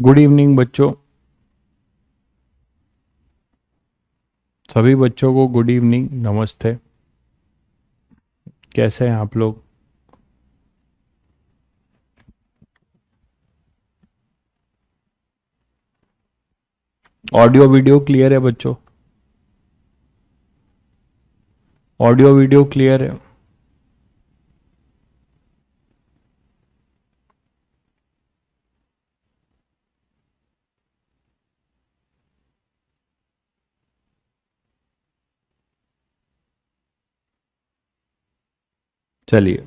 Good evening बच्चों। सभी बच्चों को गुड इवनिंग, नमस्ते। कैसे हैं आप लोग? ऑडियो वीडियो क्लियर है बच्चों? ऑडियो वीडियो क्लियर है? चलिए,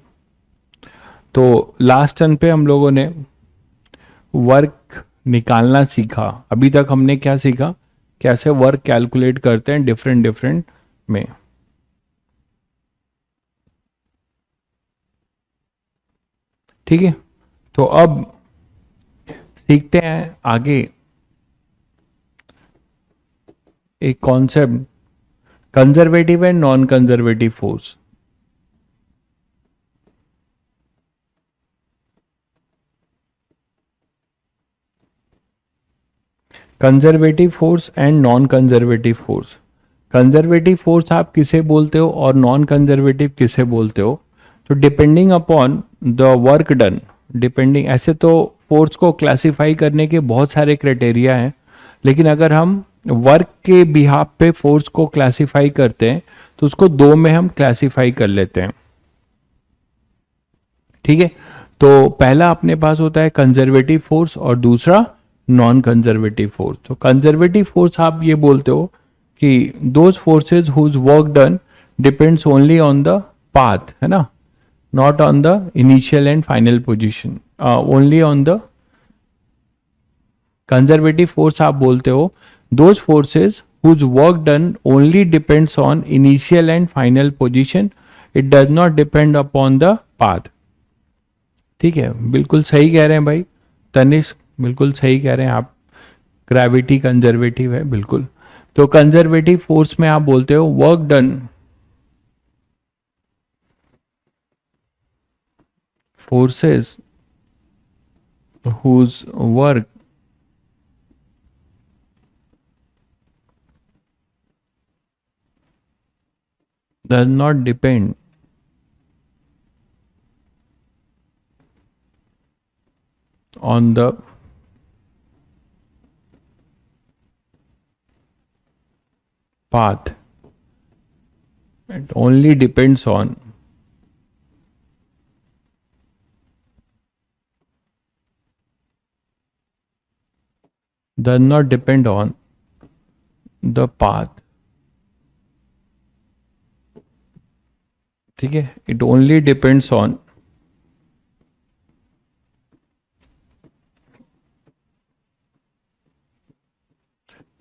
तो लास्ट टर्न पे हम लोगों ने वर्क निकालना सीखा। अभी तक हमने क्या सीखा? कैसे वर्क कैलकुलेट करते हैं डिफरेंट डिफरेंट में। ठीक है, तो अब सीखते हैं आगे एक concept, conservative and non conservative force. Conservative force and non conservative force. Conservative force आप किसे बोलते हो और नॉन कंजर्वेटिव किसे बोलते हो? तो depending upon the work done, depending, ऐसे तो फोर्स को क्लासिफाई करने के बहुत सारे क्राइटेरिया हैं, लेकिन अगर हम वर्क के बिहाफ पे फोर्स को क्लासिफाई करते हैं तो उसको दो में हम क्लासिफाई कर लेते हैं। ठीक है, तो पहला अपने पास होता है कंजर्वेटिव फोर्स और दूसरा नॉन कंजर्वेटिव फोर्स। तो कंजर्वेटिव फोर्स आप ये बोलते हो कि those forces whose work done depends only on the path, है ना, not on the initial and final position, only on the conservative force आप बोलते हो those forces whose work done only depends on initial and final position, it does not depend upon the path. ठीक है, बिल्कुल सही कह रहे हैं भाई तनिष्क, बिल्कुल सही कह रहे हैं आप। ग्रेविटी कंजर्वेटिव है बिल्कुल। तो कंजर्वेटिव फोर्स में आप बोलते हो work done, forces whose work does not depend on the path, it only depends on does not depend on the path। ठीक है, it only depends on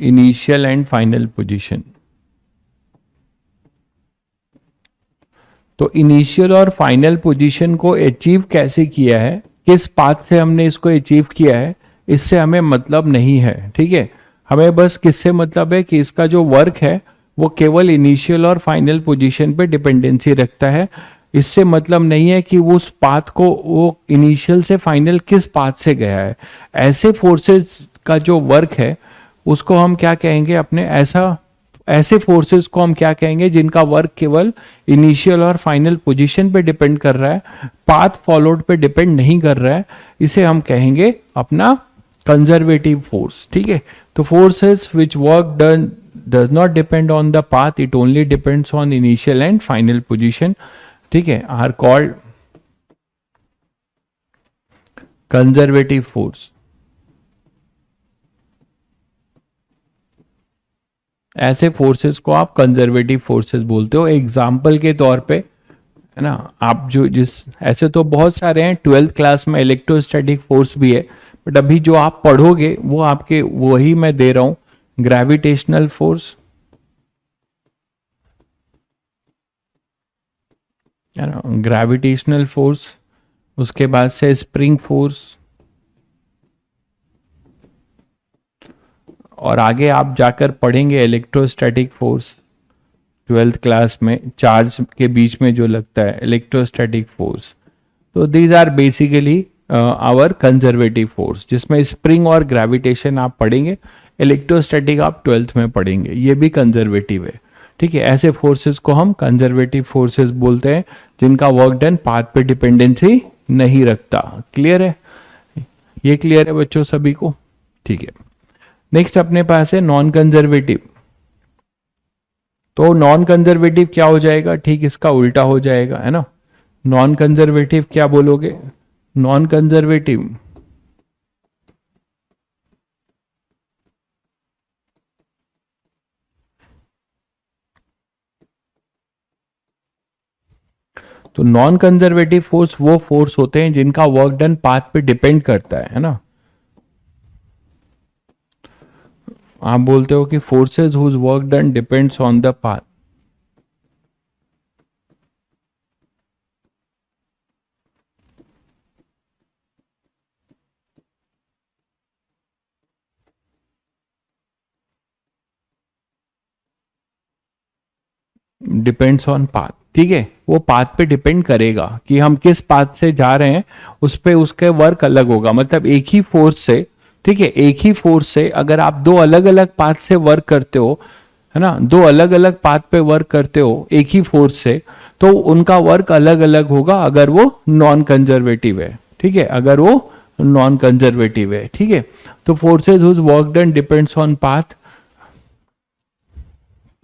initial and final position. तो initial और final position को achieve कैसे किया है, किस path से हमने इसको अचीव किया है, इससे हमें मतलब नहीं है। ठीक है, हमें बस किससे मतलब है कि इसका जो वर्क है वो केवल इनिशियल और फाइनल पोजीशन पे डिपेंडेंसी रखता है। इससे मतलब नहीं है कि वो उस पाथ को, वो इनिशियल से फाइनल किस पाथ से गया है। ऐसे फोर्सेस का जो वर्क है उसको हम क्या कहेंगे, अपने ऐसे फोर्सेस को हम क्या कहेंगे जिनका वर्क केवल इनिशियल और फाइनल पोजीशन पे डिपेंड कर रहा है, पाथ फॉलोड पे डिपेंड नहीं कर रहा है, इसे हम कहेंगे अपना कंजर्वेटिव फोर्स। ठीक है, तो forces which work done does not depend on the path, it only depends on initial and final position, ठीक है, आर कॉल्ड कंजर्वेटिव फोर्स। ऐसे फोर्सेस को आप कंजर्वेटिव फोर्सेस बोलते हो। एग्जाम्पल के तौर पे, है ना, आप जो जिस, ऐसे तो बहुत सारे हैं, 12th क्लास में इलेक्ट्रोस्टैटिक फोर्स भी है, बट अभी जो आप पढ़ोगे वो आपके वही मैं दे रहा हूं, ग्रेविटेशनल फोर्स, है ना, ग्रेविटेशनल फोर्स, उसके बाद से स्प्रिंग फोर्स, और आगे आप जाकर पढ़ेंगे इलेक्ट्रोस्टैटिक फोर्स 12th क्लास में, चार्ज के बीच में जो लगता है इलेक्ट्रोस्टैटिक फोर्स। तो these are basically our conservative force, जिसमें स्प्रिंग और ग्रेविटेशन आप पढ़ेंगे, इलेक्ट्रोस्टैटिक आप 12th में पढ़ेंगे, ये भी कंजर्वेटिव है। ठीक है, ऐसे फोर्सेस को हम कंजर्वेटिव फोर्सेस बोलते हैं, जिनका वर्क डन पाथ पे डिपेंडेंसी नहीं रखता। क्लियर है? ये क्लियर है बच्चों सभी को? ठीक है, नेक्स्ट अपने पास है नॉन कंजर्वेटिव। तो नॉन कंजर्वेटिव क्या हो जाएगा? ठीक इसका उल्टा हो जाएगा, है ना। नॉन कंजर्वेटिव क्या बोलोगे? नॉन कंजर्वेटिव तो नॉन कंजर्वेटिव फोर्स वो फोर्स होते हैं जिनका वर्क डन पाथ पे डिपेंड करता है ना। आप बोलते हो कि forces whose work done depends on the path. Depends on path, ठीक है, वो पाथ पे डिपेंड करेगा कि हम किस पाथ से जा रहे हैं, उस पे उसके वर्क अलग होगा। मतलब एक ही फोर्स से, ठीक है, एक ही फोर्स से अगर आप दो अलग अलग पाथ से वर्क करते हो, है ना, दो अलग अलग पाथ पे वर्क करते हो एक ही फोर्स से, तो उनका वर्क अलग अलग होगा अगर वो नॉन कंजर्वेटिव है। ठीक है, अगर वो नॉन कंजर्वेटिव है। ठीक है, तो forces whose work done depends on path,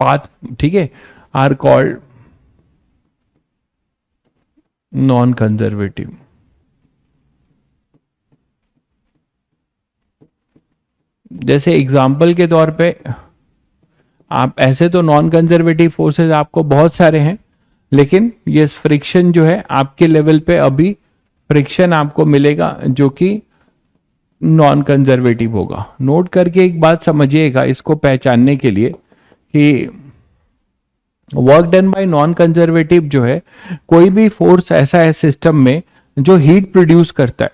path, ठीक है, आर कॉल्ड नॉन कंजर्वेटिव। जैसे एग्जाम्पल के तौर पे, आप ऐसे तो नॉन कंजर्वेटिव फोर्सेस आपको बहुत सारे हैं, लेकिन ये फ्रिक्शन जो है आपके लेवल पे, अभी फ्रिक्शन आपको मिलेगा जो कि नॉन कंजर्वेटिव होगा। नोट करके एक बात समझिएगा इसको पहचानने के लिए कि work done bye non conservative जो है, कोई भी फोर्स ऐसा है सिस्टम में जो हीट प्रोड्यूस करता है,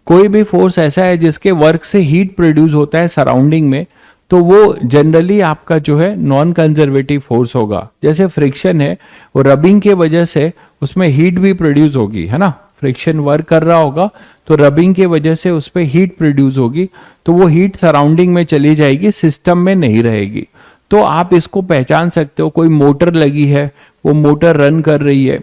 कोई भी फोर्स ऐसा है जिसके वर्क से हीट प्रोड्यूस होता है सराउंडिंग में, तो वो जनरली आपका जो है नॉन कंजर्वेटिव फोर्स होगा। जैसे फ्रिक्शन है, वो रबिंग के वजह से उसमें हीट भी प्रोड्यूस होगी, है ना, फ्रिक्शन वर्क कर रहा होगा तो रबिंग के वजह से उस पर हीट प्रोड्यूस होगी, तो वो हीट सराउंडिंग में चली जाएगी, सिस्टम में नहीं रहेगी। तो आप इसको पहचान सकते हो, कोई मोटर लगी है, वो मोटर रन कर रही है,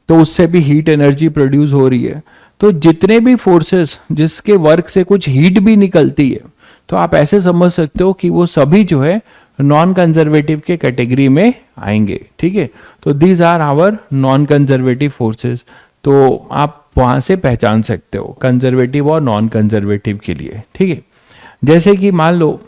तो उससे भी हीट एनर्जी प्रोड्यूस हो रही है। तो जितने भी फोर्सेस जिसके वर्क से कुछ हीट भी निकलती है, तो आप ऐसे समझ सकते हो कि वो सभी जो है नॉन कंजर्वेटिव के कैटेगरी में आएंगे। ठीक है, तो these are our non conservative forces. तो आप वहां से पहचान सकते हो कंजर्वेटिव और नॉन कंजर्वेटिव के लिए। ठीक है, जैसे कि मान लो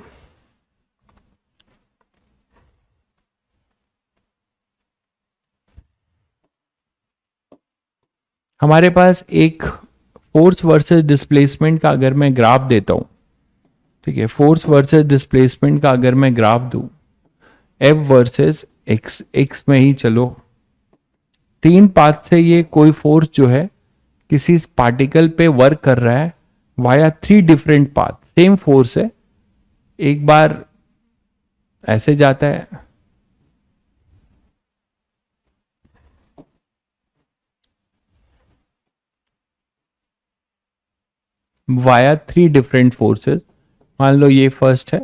हमारे पास एक फोर्स वर्सेस डिस्प्लेसमेंट का अगर मैं ग्राफ देता हूं, ठीक है, फोर्स वर्सेस डिस्प्लेसमेंट का अगर मैं ग्राफ दूं, एफ वर्सेस एक्स, एक्स में ही चलो, तीन पाथ से ये कोई फोर्स जो है किसी पार्टिकल पे वर्क कर रहा है via three different path, same force है, एक बार ऐसे जाता है, वाया थ्री डिफरेंट फोर्सेस। मान लो ये फर्स्ट है,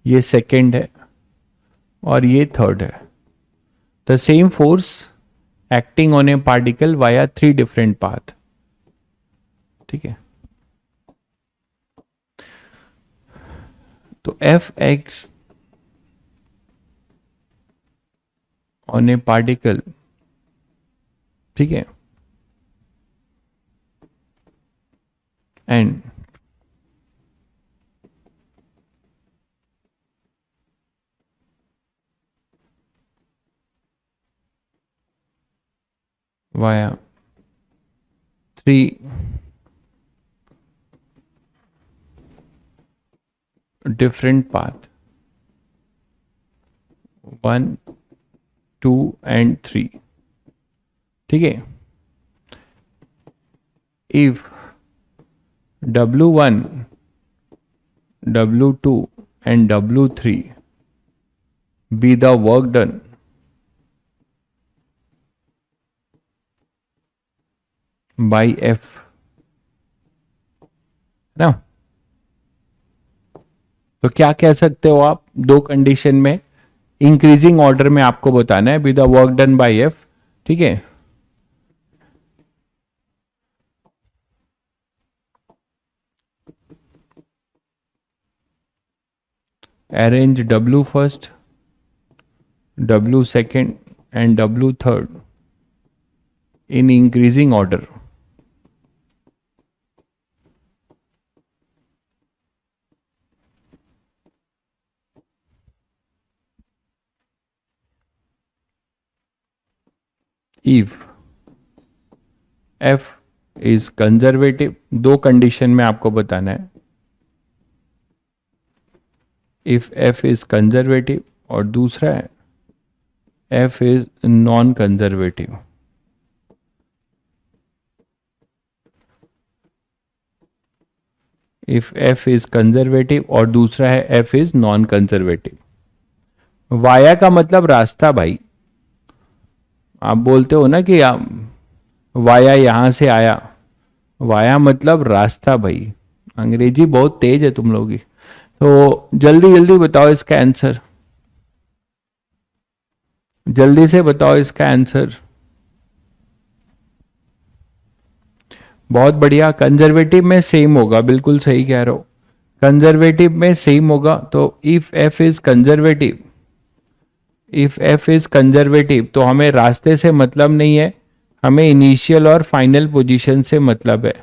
ये सेकंड है और ये थर्ड है। The same force acting on A particle via three different path. ठीक है, तो F x on A particle, ठीक है, and via three different path, one two and three. ठीक है, if W1, W2 and W3 be the work done by F, ना। तो क्या कह सकते हो आप दो कंडीशन में, इंक्रीजिंग ऑर्डर में आपको बताना है with the work done bye F, ठीक है। Arrange W first, W second and W third in increasing order. If F is conservative, दो कंडीशन में आपको बताना है। इफ एफ इज कंजर्वेटिव और दूसरा है F is non conservative. If F is conservative और दूसरा है F is non conservative. Via का मतलब रास्ता भाई। आप बोलते हो ना कि आप वाया यहां से आया, वाया मतलब रास्ता भाई। अंग्रेजी बहुत तेज है तुम लोग की। तो जल्दी जल्दी बताओ इसका आंसर, जल्दी से बताओ इसका आंसर। बहुत बढ़िया, कंजर्वेटिव में सेम होगा, बिल्कुल सही कह रहे हो। कंजर्वेटिव में सेम होगा। तो if F is conservative, if F is conservative तो हमें रास्ते से मतलब नहीं है, हमें इनिशियल और फाइनल पोजीशन से मतलब है।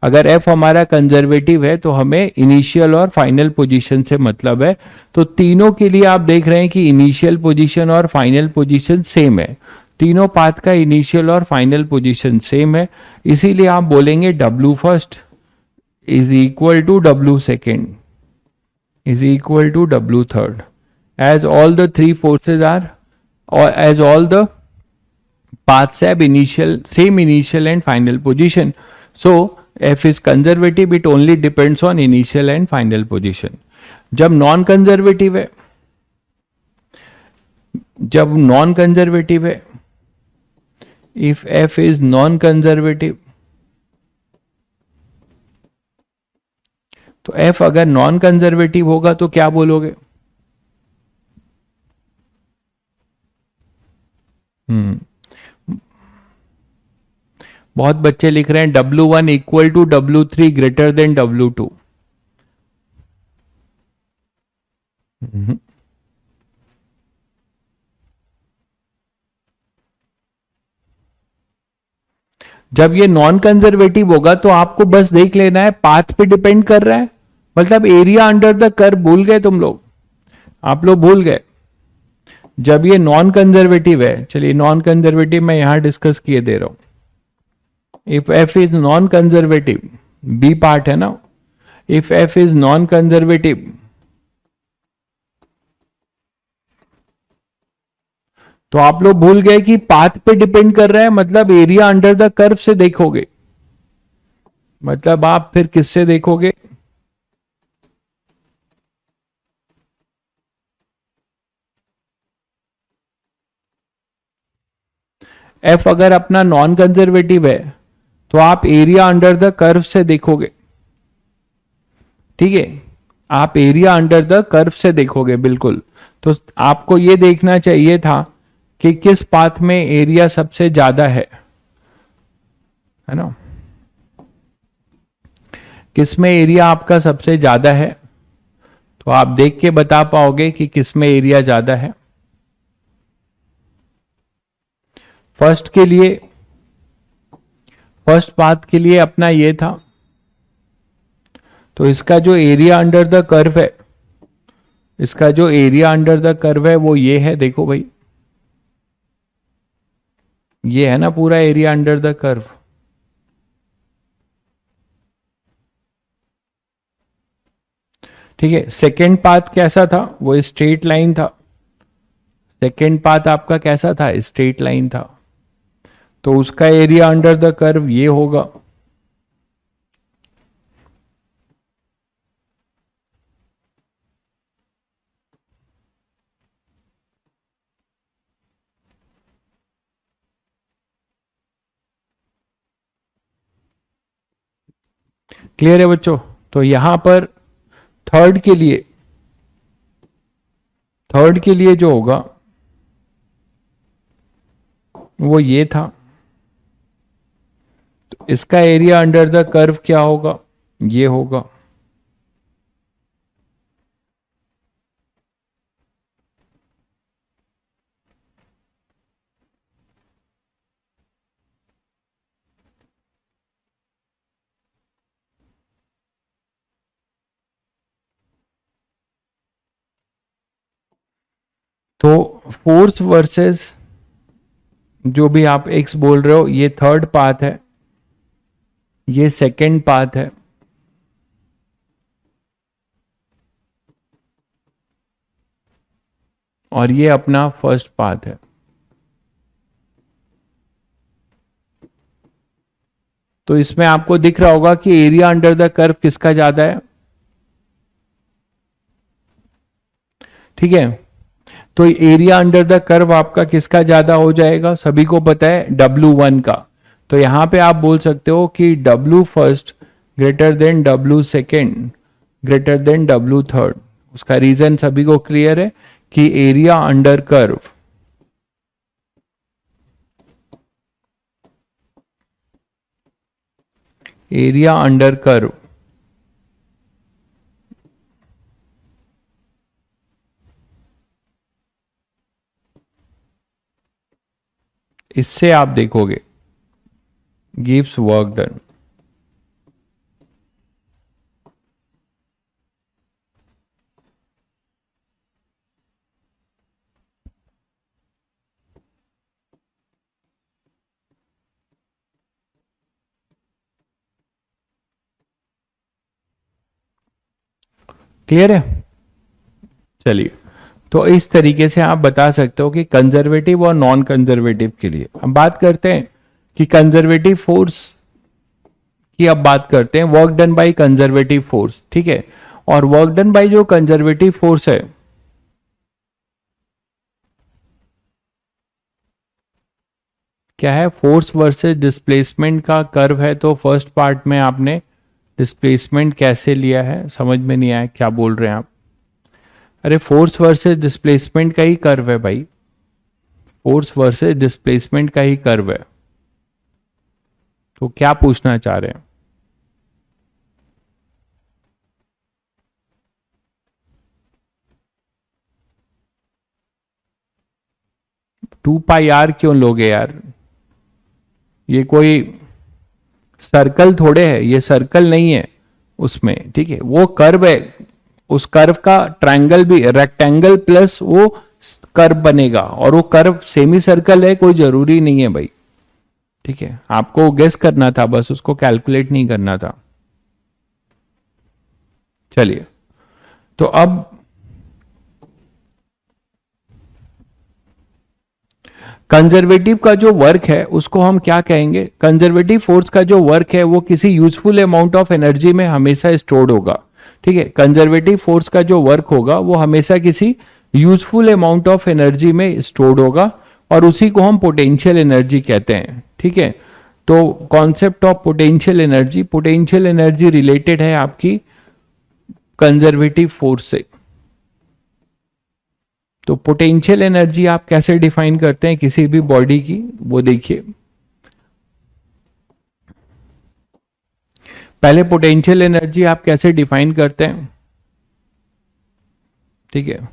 अगर एफ हमारा कंजर्वेटिव है तो हमें इनिशियल और फाइनल पोजीशन से मतलब है। तो तीनों के लिए आप देख रहे हैं कि इनिशियल पोजीशन और फाइनल पोजीशन सेम है। तीनों पाथ का इनिशियल और फाइनल पोजीशन सेम है, इसीलिए आप बोलेंगे W first is equal to W second is equal to W third, as all the three forces are, or as all the paths have same initial and final position. So F is conservative, it only depends on initial and final position. जब non conservative है, जब non conservative है, if F is non conservative, तो F अगर non conservative होगा तो क्या बोलोगे? बहुत बच्चे लिख रहे हैं W1 equal to W3 greater than W2। जब ये नॉन कंजर्वेटिव होगा तो आपको बस देख लेना है पाथ पे डिपेंड कर रहा है, मतलब एरिया अंडर द कर्व भूल गए तुम लोग, आप लोग भूल गए। जब ये नॉन कंजर्वेटिव है, चलिए नॉन कंजर्वेटिव मैं यहां डिस्कस किए दे रहा हूं। If F is non conservative, B part है ना, if F is non conservative तो आप लोग भूल गए कि पाथ पे डिपेंड कर रहा है, मतलब एरिया अंडर द कर्व से देखोगे, मतलब आप फिर किससे देखोगे? एफ अगर अपना नॉन कंजर्वेटिव है तो आप एरिया अंडर द कर्व से देखोगे, ठीक है, आप एरिया अंडर द कर्व से देखोगे बिल्कुल। तो आपको यह देखना चाहिए था कि किस पाथ में एरिया सबसे ज्यादा है ना, किस में एरिया आपका सबसे ज्यादा है, तो आप देख के बता पाओगे कि किस में एरिया ज्यादा है। फर्स्ट के लिए, फर्स्ट पाथ के लिए अपना ये था, तो इसका जो एरिया अंडर द कर्व है, इसका जो एरिया अंडर द कर्व है वो ये है, देखो भाई ये है ना पूरा एरिया अंडर द कर्व। ठीक है, सेकेंड पाथ कैसा था? वो स्ट्रेट लाइन था। सेकेंड पाथ आपका कैसा था? स्ट्रेट लाइन था। तो उसका एरिया अंडर द कर्व ये होगा। क्लियर है बच्चों? तो यहां पर थर्ड के लिए जो होगा वो ये था, तो इसका एरिया अंडर द कर्व क्या होगा, ये होगा। तो फोर्स वर्सेस जो भी आप एक्स बोल रहे हो, ये थर्ड पाथ है, ये सेकंड पाथ है, और ये अपना फर्स्ट पाथ है। तो इसमें आपको दिख रहा होगा कि एरिया अंडर द कर्व किसका ज्यादा है, ठीक है। तो एरिया अंडर द कर्व आपका किसका ज्यादा हो जाएगा, सभी को पता है W1 का। तो यहां पे आप बोल सकते हो कि W first greater than W second greater than W third. उसका रीजन सभी को क्लियर है कि एरिया अंडर कर्व इससे आप देखोगे गिव्स वर्क डन। क्लियर है? चलिए, तो इस तरीके से आप बता सकते हो कि कंजर्वेटिव और नॉन कंजर्वेटिव के लिए। अब बात करते हैं कि कंजर्वेटिव फोर्स की, अब बात करते हैं work done by conservative force, ठीक है। और वर्क डन बाय जो कंजर्वेटिव फोर्स है, क्या है, फोर्स वर्सेस डिस्प्लेसमेंट का कर्व है। तो फर्स्ट पार्ट में आपने डिस्प्लेसमेंट कैसे लिया है, समझ में नहीं आया, क्या बोल रहे हैं आप? अरे फोर्स वर्सेस डिस्प्लेसमेंट का ही कर्व है भाई, फोर्स वर्सेस डिस्प्लेसमेंट का ही कर्व है। तो क्या पूछना चाह रहे हैं? टू पाई आर क्यों लोगे यार, ये कोई सर्कल थोड़े है, ये सर्कल नहीं है उसमें, ठीक है। वो कर्व है, उस कर्व का ट्रायंगल भी रेक्टेंगल प्लस वो कर्व बनेगा, और वो कर्व सेमी सर्कल है, कोई जरूरी नहीं है भाई, ठीक है। आपको गेस करना था बस, उसको कैलकुलेट नहीं करना था। चलिए, तो अब कंजर्वेटिव का जो वर्क है उसको हम क्या कहेंगे, कंजर्वेटिव फोर्स का जो वर्क है वो किसी यूजफुल अमाउंट ऑफ एनर्जी में हमेशा स्टोर्ड होगा, ठीक है। कंजर्वेटिव फोर्स का जो वर्क होगा वो हमेशा किसी यूजफुल अमाउंट ऑफ एनर्जी में स्टोर्ड होगा, और उसी को हम पोटेंशियल एनर्जी कहते हैं, ठीक है। तो concept of potential energy related है आपकी कंजर्वेटिव फोर्स से। तो पोटेंशियल एनर्जी आप कैसे डिफाइन करते हैं किसी भी बॉडी की, वो देखिए। पहले पोटेंशियल एनर्जी आप कैसे डिफाइन करते हैं, ठीक है।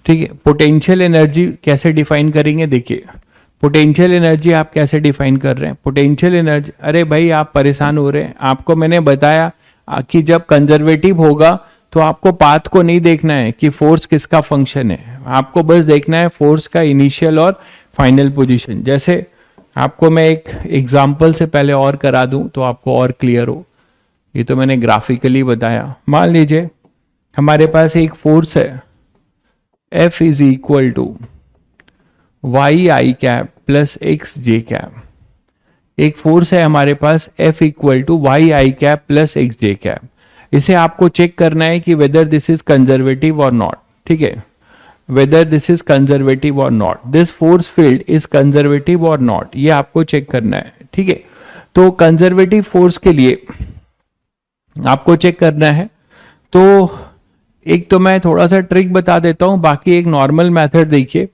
ठीक है, पोटेंशियल एनर्जी कैसे डिफाइन करेंगे, देखिए पोटेंशियल एनर्जी आप कैसे डिफाइन कर रहे हैं। पोटेंशियल एनर्जी, अरे भाई आप परेशान हो रहे हैं, आपको मैंने बताया कि जब कंजर्वेटिव होगा तो आपको पाथ को नहीं देखना है कि फोर्स किसका फंक्शन है, आपको बस देखना है फोर्स का इनिशियल और फाइनल पोजीशन। जैसे आपको मैं एक एग्जांपल से पहले और करा दूं तो आपको और क्लियर हो, ये तो मैंने ग्राफिकली बताया। मान लीजिए हमारे पास एक फोर्स है, F is equal to y i cap plus x j cap. एक फोर्स है हमारे पास F equal to y i cap plus x j cap. इसे आपको चेक करना है कि वेदर दिस इज कंजर्वेटिव और नॉट, ठीक है। whether this is conservative or not, this force field is conservative or not, ये आपको चेक करना है, ठीक है। तो कंजर्वेटिव फोर्स के लिए आपको चेक करना है, तो एक तो मैं थोड़ा सा ट्रिक बता देता हूं, बाकी एक नॉर्मल मेथड देखिए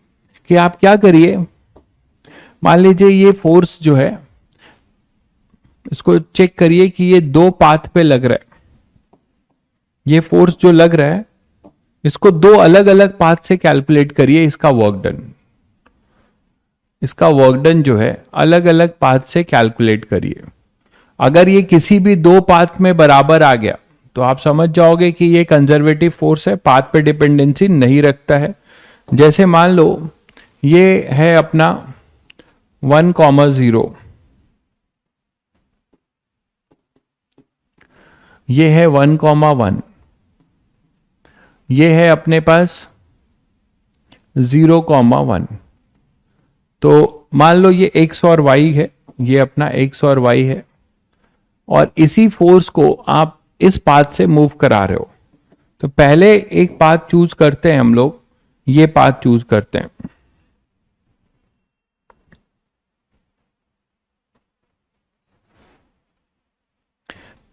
कि आप क्या करिए। मान लीजिए ये फोर्स जो है इसको चेक करिए कि ये दो पाथ पे लग रहा है, ये फोर्स जो लग रहा है इसको दो अलग अलग पाथ से कैलकुलेट करिए इसका वर्क डन, इसका वर्क डन जो है अलग अलग पाथ से कैलकुलेट करिए। अगर ये किसी भी दो पाथ में बराबर आ गया तो आप समझ जाओगे कि ये कंजर्वेटिव फोर्स है, पाथ पे डिपेंडेंसी नहीं रखता है। जैसे मान लो ये है अपना 1,0, ये है 1,1, ये है अपने पास 0,1। तो मान लो ये x और y है, ये अपना x और y है, और इसी फोर्स को आप इस पाथ से मूव करा रहे हो। तो पहले एक पाथ चूज करते हैं हम लोग, ये पाथ चूज करते हैं।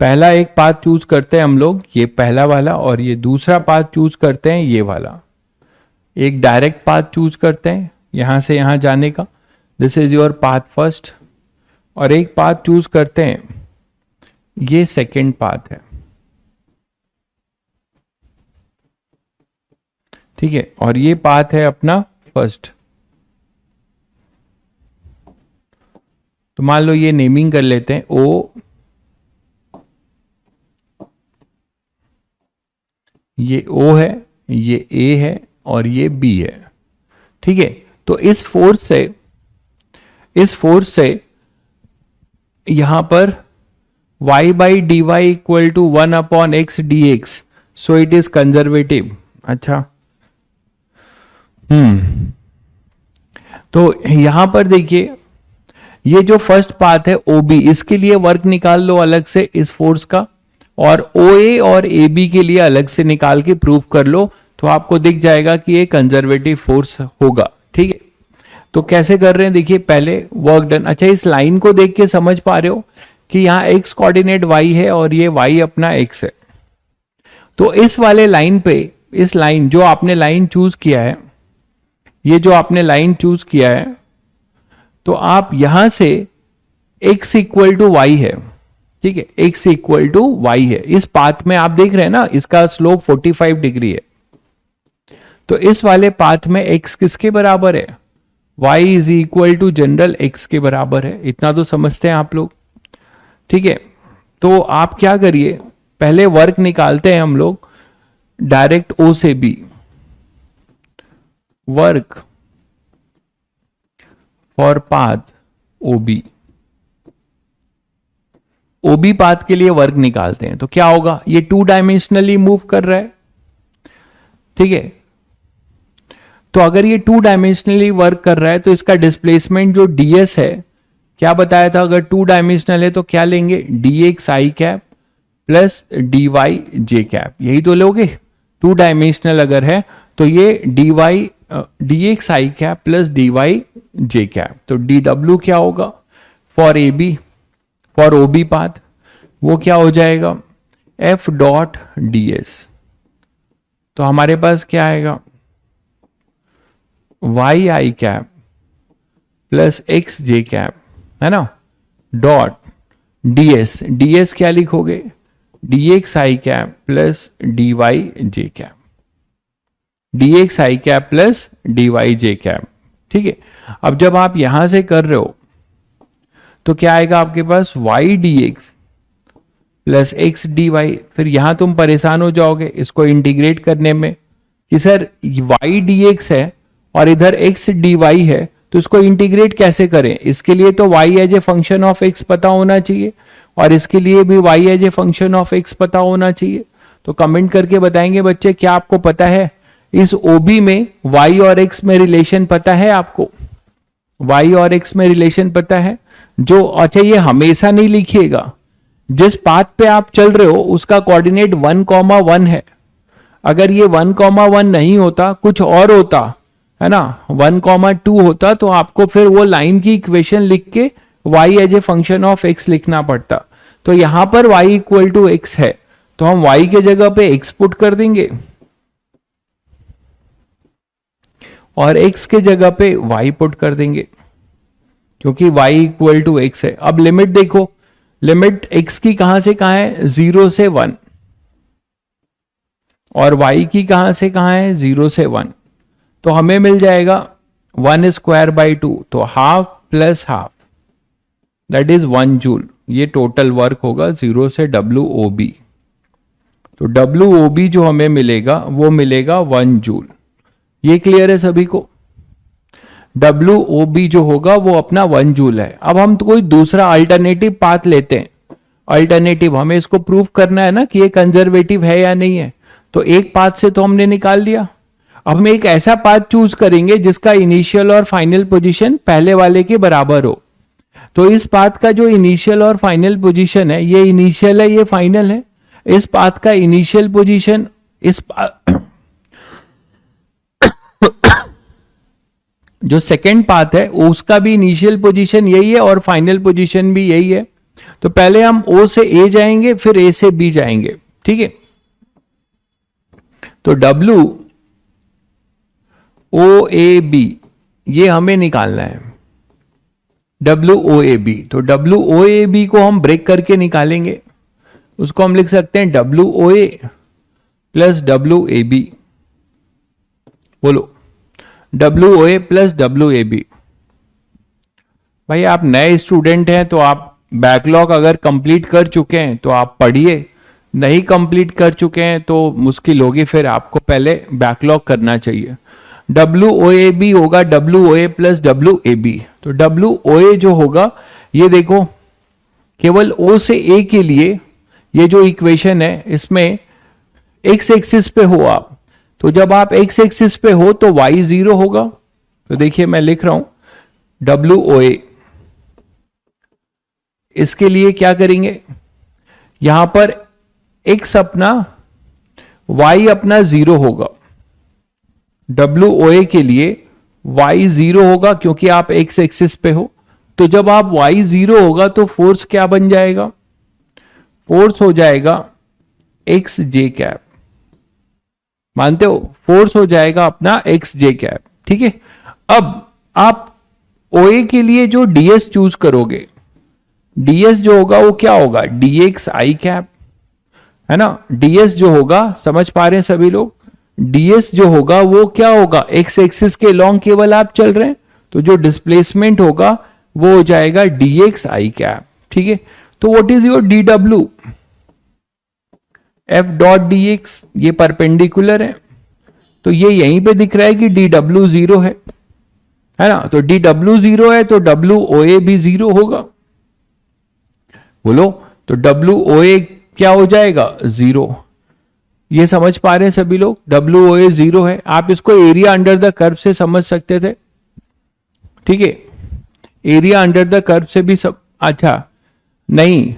पहला एक पाथ चूज करते हैं हम लोग, ये पहला वाला, और ये दूसरा पाथ चूज करते हैं ये वाला। एक डायरेक्ट पाथ चूज करते हैं यहां से यहां जाने का, this is your path first, और एक पाथ चूज करते हैं ये सेकंड पाथ है, ठीक है, और ये पाथ है अपना फर्स्ट। तो मान लो ये नेमिंग कर लेते हैं, ओ, ये O है, ये A है और ये B है, ठीक है। तो इस फोर्स से यहां पर y by d y equal to 1/x dx, so it is conservative. अच्छा, तो यहां पर देखिए ये जो फर्स्ट पाथ है OB, इसके लिए वर्क निकाल लो अलग से इस फोर्स का, और OA और AB के लिए अलग से निकाल के प्रूव कर लो, तो आपको दिख जाएगा कि ये कंजर्वेटिव फोर्स होगा, ठीक है। तो कैसे कर रहे हैं देखिए, पहले वर्क डन। अच्छा, इस लाइन को देख के समझ पा रहे हो कि यहां x कोऑर्डिनेट y है और ये y अपना x है। तो इस वाले लाइन पे, इस लाइन जो आपने लाइन चूज किया है, ये जो आपने लाइन चूज किया है, तो आप यहां से x इक्वल टू y है, ठीक है, x इक्वल टू y है। इस पाथ में आप देख रहे हैं ना, इसका स्लोप 45 डिग्री है। तो इस वाले पाथ में x किसके बराबर है, y is equal to general x के बराबर है। इतना तो समझते हैं आप लोग, ठीक है। तो आप क्या करिए, पहले वर्क निकालते हैं हम लोग डायरेक्ट O से B, work for path OB, OB path के लिए वर्क निकालते हैं। तो क्या होगा, ये 2 डायमेंशनली मूव कर रहा है, ठीक है। तो अगर ये 2 डायमेंशनली वर्क कर रहा है तो इसका डिस्प्लेसमेंट जो ds है, क्या बताया था, अगर 2 डायमेंशनल है तो क्या लेंगे, dx i cap plus dy j cap, यही तो लोगे। 2 डायमेंशनल अगर है तो ये dx i cap plus dy j cap. तो dw क्या होगा for AB, for OB path, वो क्या हो जाएगा, F डॉट ds। तो हमारे पास क्या आएगा, y i cap plus x j cap, है ना, डॉट ds क्या लिखोगे, dx i cap plus dy j cap, dx i cap plus dy j cap, ठीक है। अब जब आप यहां से कर रहे हो तो क्या आएगा आपके पास, y dx plus x dy। फिर यहां तुम परेशान हो जाओगे इसको इंटीग्रेट करने में कि सर y dx है और इधर x dy है, तो इसको इंटीग्रेट कैसे करें। इसके लिए तो y as a function of x पता होना चाहिए और इसके लिए भी y as a function of x पता होना चाहिए। तो कमेंट करके बताएंगे बच्चे, क्या आपको पता है इस OB में y और x में रिलेशन पता है आपको, y और x में रिलेशन पता है जो, अच्छा ये हमेशा नहीं लिखिएगा, जिस पाथ पे आप चल रहे हो उसका कोऑर्डिनेट 1,1 है। अगर ये 1,1 नहीं होता, कुछ और होता है ना, 1,2 होता, तो आपको फिर वो लाइन की इक्वेशन लिख के y as a function of x लिखना पड़ता। तो यहां पर y इक्वल टू x है, तो हम y के जगह पे x पुट कर देंगे और x के जगह पे y पुट कर देंगे, क्योंकि y इक्वल टू x है। अब लिमिट देखो, लिमिट x की कहां से कहां है, 0 से 1, और y की कहां से कहां है, 0 से 1। तो हमें मिल जाएगा 1 स्क्वायर बाई 2, तो half plus half that is 1 joule. ये टोटल वर्क होगा 0 से WOB। तो WOB जो हमें मिलेगा वो मिलेगा 1 जूल। ये क्लियर है सभी को? WOB जो होगा वो अपना 1 जूल है। अब हम तो कोई दूसरा अल्टरनेटिव पाथ लेते हैं। अल्टरनेटिव हमें इसको प्रूव करना है ना कि ये कंजर्वेटिव है या नहीं है। तो एक पाथ से तो हमने निकाल लिया, अब हम एक ऐसा पाथ चूज करेंगे जिसका इनिशियल और फाइनल पोजीशन पहले वाले के बराबर हो। तो इस पाथ का जो इनिशियल और फाइनल पोजीशन है, ये इनिशियल है, ये फाइनल है। इस पाथ का इनिशियल पोजीशन जो सेकेंड पाथ है उसका भी इनिशियल पोजीशन यही है और फाइनल पोजीशन भी यही है। तो पहले हम O से A जाएंगे, फिर A से B जाएंगे, ठीक है। तो WOAB ये हमें निकालना है, WOAB। तो WOAB को हम ब्रेक करके निकालेंगे, उसको हम लिख सकते हैं WOA प्लस WAB। बोलो, WOA प्लस WAB। भाई आप नए स्टूडेंट हैं तो आप बैकलॉग अगर कंप्लीट कर चुके हैं तो आप पढ़िए, नहीं कंप्लीट कर चुके हैं तो मुश्किल होगी, फिर आपको पहले बैकलॉग करना चाहिए। WOAB होगा WOA प्लस WAB। तो WOA जो होगा, ये देखो केवल O से A के लिए ये जो इक्वेशन है इसमें x एक्सिस पे हो आप, तो जब आप x एक्सिस पे हो तो y 0 होगा। तो देखिए मैं लिख रहा हूं WOA। इसके लिए क्या करेंगे, यहां पर x अपना, y अपना 0 होगा। WOA के लिए y 0 होगा क्योंकि आप x एक्सिस पे हो। तो जब आप y 0 होगा तो फोर्स क्या बन जाएगा, फोर्स हो जाएगा एक्स जे कैप। मानते हो, फोर्स हो जाएगा अपना एक्स जे कैप, ठीक है। अब आप OA के लिए जो ds चूज करोगे, ds जो होगा वो क्या होगा, dx i कैप, है ना। ds जो होगा, समझ पा रहे हैं सभी लोग, ds जो होगा वो क्या होगा, एक्स एक्सिस के लॉन्ग केवल आप चल रहे हैं, तो जो डिस्प्लेसमेंट होगा वो हो जाएगा dx i कैप, ठीक है। तो what is your dw, f dot dx, ये परपेंडिकुलर है, तो ये यहीं पे दिख रहा है कि dw 0 है ना। तो dw 0 है तो WOA भी 0 होगा। बोलो, तो WOA क्या हो जाएगा, 0। ये समझ पा रहे हैं सभी लोग, WOA 0 है। आप इसको एरिया अंडर द कर्व से समझ सकते थे, ठीक है। एरिया अंडर द कर्व से भी सब, अच्छा नहीं,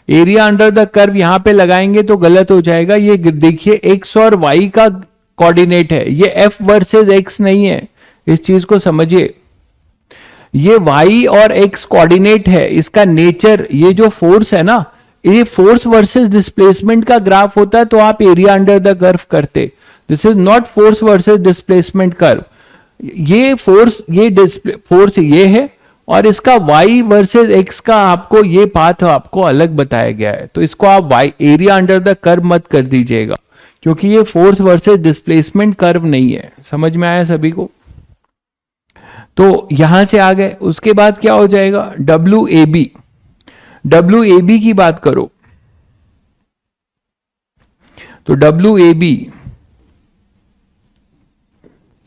एरिया अंडर द कर्व यहां पे लगाएंगे तो गलत हो जाएगा। ये देखिए x और y का कोऑर्डिनेट है, ये f वर्सेस x नहीं है, इस चीज को समझिए। ये y और x कोऑर्डिनेट है, इसका नेचर, ये जो फोर्स है ना, ये फोर्स वर्सेस डिस्प्लेसमेंट का ग्राफ होता है तो आप एरिया अंडर द कर्व करते। This is not force versus displacement curve. ये फोर्स, ये फोर्स ये है और इसका y वर्सेस x का आपको ये पाथ आपको अलग बताया गया है, तो इसको आप y area under the curve मत कर दीजिएगा, क्योंकि ये फोर्स वर्सेस डिस्प्लेसमेंट कर्व नहीं है। समझ में आया सभी को? तो यहां से आ गए, उसके बाद क्या हो जाएगा, WAB। WAB की बात करो तो WAB,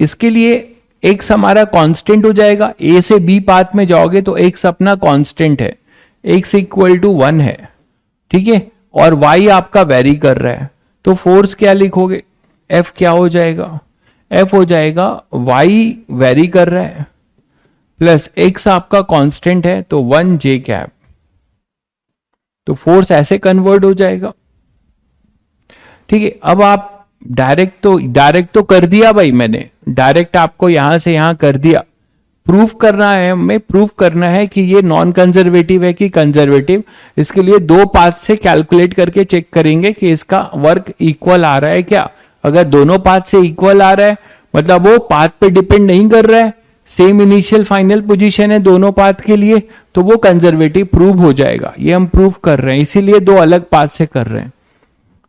इसके लिए x हमारा कांस्टेंट हो जाएगा। A से B पाथ में जाओगे तो x अपना कांस्टेंट है, x इक्वल टू 1 है, ठीक है। और y आपका वेरी कर रहा है, तो फोर्स क्या लिखोगे, F क्या हो जाएगा, F हो जाएगा y वेरी कर रहा है प्लस x आपका कांस्टेंट है तो 1 j कैप। तो फोर्स ऐसे कन्वर्ट हो जाएगा, ठीक है। अब आप डायरेक्ट तो कर दिया भाई मैंने, डायरेक्ट आपको यहां से यहां कर दिया। प्रूफ करना है, हमें प्रूफ करना है कि ये नॉन कंजर्वेटिव है कि कंजर्वेटिव। इसके लिए दो पाथ से कैलकुलेट करके चेक करेंगे कि इसका वर्क इक्वल आ रहा है क्या। अगर दोनों पाथ से इक्वल आ रहा है मतलब वो पाथ पे डिपेंड नहीं कर रहा है, सेम इनिशियल फाइनल पोजीशन है दोनों पाथ के लिए, तो वो कंजर्वेटिव प्रूव हो जाएगा। ये हम प्रूफ कर रहे हैं, इसीलिए दो अलग पाथ से कर रहे हैं।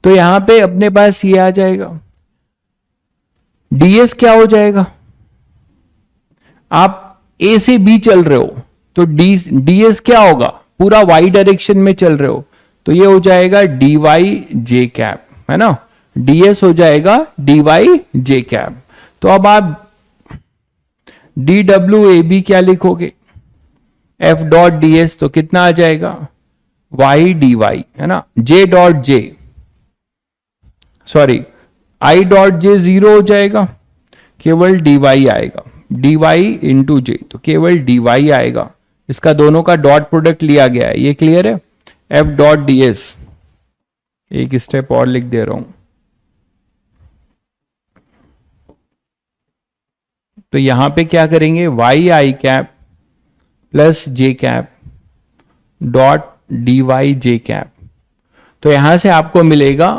तो यहां पे अपने पास ये आ जाएगा, डीएस क्या हो जाएगा, आप ए से बी चल रहे हो तो डीएस क्या होगा, पूरा वाई डायरेक्शन में चल रहे हो तो ये हो जाएगा डी वाई जे कैप, है ना। डीएस हो जाएगा डी वाई जे कैप। तो अब आप डी डब्ल्यू ए बी क्या लिखोगे, एफ डॉट डी एस, तो कितना आ जाएगा वाई डी वाई, है ना। J dot J, sorry I dot J zero हो जाएगा, केवल डी वाई आएगा, डी वाई इंटू जे, तो केवल डी वाई आएगा। इसका दोनों का डॉट प्रोडक्ट लिया गया है, ये क्लियर है। एफ डॉट डी एस, एक स्टेप और लिख दे रहा हूं, तो यहां पे क्या करेंगे, Y i cap plus J cap dot D Y J cap. तो यहां से आपको मिलेगा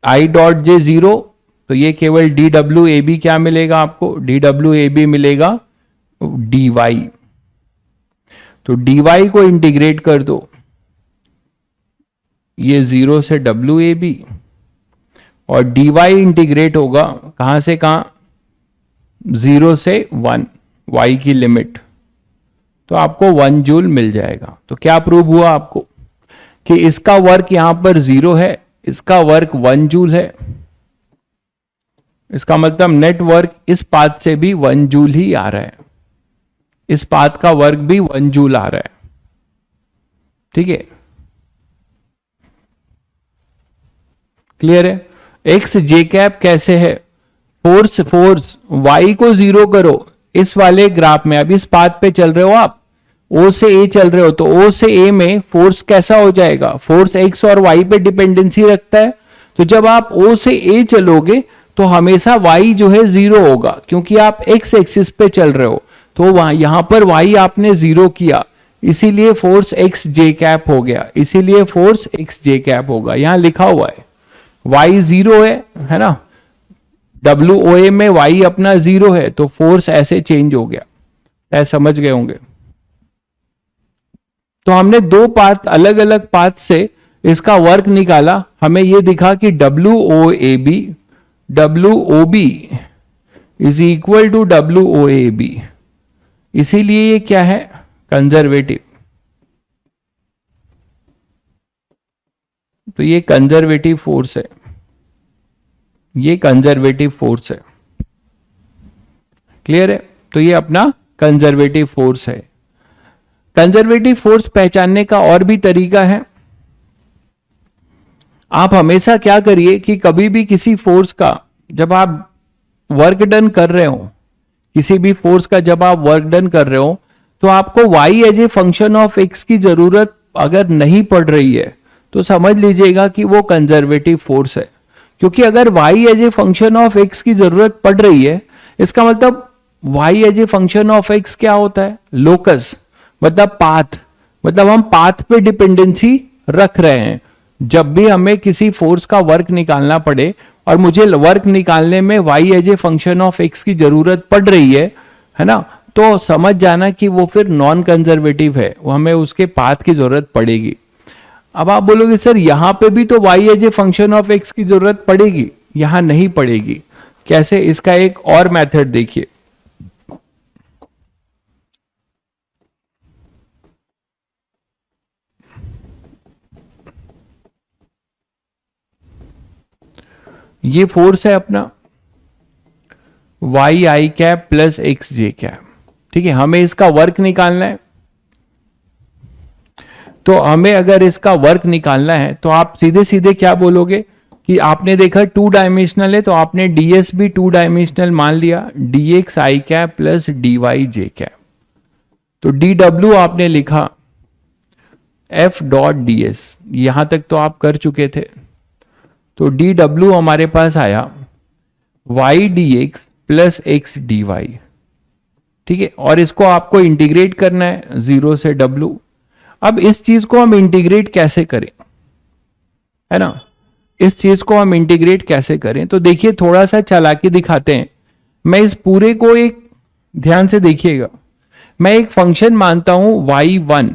आई डॉट जे जीरो, तो ये केवल डी डब्ल्यू ए बी क्या मिलेगा आपको, डी डब्ल्यू ए बी मिलेगा डी वाई। तो डी वाई को इंटीग्रेट कर दो, ये जीरो से डब्ल्यू ए बी, और डी वाई इंटीग्रेट होगा कहां से कहां, जीरो से वन, वाई की लिमिट, तो आपको 1 जूल मिल जाएगा। तो क्या प्रूव हुआ आपको कि इसका वर्क यहां पर जीरो है, इसका वर्क 1 जूल है। इसका मतलब नेट वर्क इस पाथ से भी 1 जूल ही आ रहा है, इस पाथ का वर्क भी 1 जूल आ रहा है, ठीक है, क्लियर है। एक्स जे कैप कैसे है, फोर्स वाई को जीरो करो, इस वाले ग्राफ में, अब इस पाथ पे चल रहे हो आप, ओ से ए चल रहे हो, तो ओ से ए में फोर्स कैसा हो जाएगा, फोर्स एक्स और वाई पे डिपेंडेंसी रखता है। तो जब आप ओ से ए चलोगे तो हमेशा y जो है जीरो होगा, क्योंकि आप x एक्सिस पे चल रहे हो, तो यहां पर y आपने जीरो किया, इसीलिए फोर्स x जे कैप हो गया, इसीलिए फोर्स x जे कैप होगा। यहां लिखा हुआ है y जीरो है ना, WOA में y अपना जीरो है, तो फोर्स ऐसे चेंज हो गया, ऐसे समझ गए होंगे। तो हमने दो पाथ, अलग अलग पाथ से इसका वर्क निकाला, हमें यह दिखा कि WOB is equal to WOAB, इसीलिए ये क्या है, कंजर्वेटिव। तो ये कंजर्वेटिव फोर्स है, ये कंजर्वेटिव फोर्स है, क्लियर है। तो ये अपना कंजर्वेटिव फोर्स है। कंजर्वेटिव फोर्स पहचानने का और भी तरीका है। आप हमेशा क्या करिए कि कभी भी किसी फोर्स का जब आप वर्क डन कर रहे हो, किसी भी फोर्स का जब आप वर्क डन कर रहे हो, तो आपको y as a function of x की जरूरत अगर नहीं पड़ रही है तो समझ लीजिएगा कि वो कंजर्वेटिव फोर्स है। क्योंकि अगर y as a function of x की जरूरत पड़ रही है, इसका मतलब y as a function of x क्या होता है, लोकस, मतलब पाथ, मतलब हम पाथ पे डिपेंडेंसी रख रहे हैं। जब भी हमें किसी फोर्स का वर्क निकालना पड़े और मुझे वर्क निकालने में y as a function of x की जरूरत पड़ रही है ना, तो समझ जाना कि वो फिर नॉन कंजर्वेटिव है, वो हमें उसके पाथ की जरूरत पड़ेगी। अब आप बोलोगे सर यहां पे भी तो y as a function of x की जरूरत पड़ेगी, यहां नहीं पड़ेगी। कैसे, इसका एक और मेथड देखिए। ये फोर्स है अपना Y i cap plus x j cap, ठीक है। हमें इसका वर्क निकालना है, तो हमें अगर इसका वर्क निकालना है तो आप सीधे सीधे क्या बोलोगे कि आपने देखा 2 डायमेंशनल है, तो आपने ds भी 2 डायमेंशनल मान लिया, dx आई कैप प्लस dy जे कैप। तो dw आपने लिखा f डॉट ds, यहां तक तो आप कर चुके थे। तो डी डब्ल्यू हमारे पास आया y d x plus x d y, ठीक है। और इसको आपको इंटीग्रेट करना है 0 से डब्ल्यू। अब इस चीज को हम इंटीग्रेट कैसे करें, है ना, इस चीज को हम इंटीग्रेट कैसे करें, तो देखिए थोड़ा सा चालाकी दिखाते हैं। मैं इस पूरे को एक ध्यान से देखिएगा, मैं एक फंक्शन मानता हूं y1,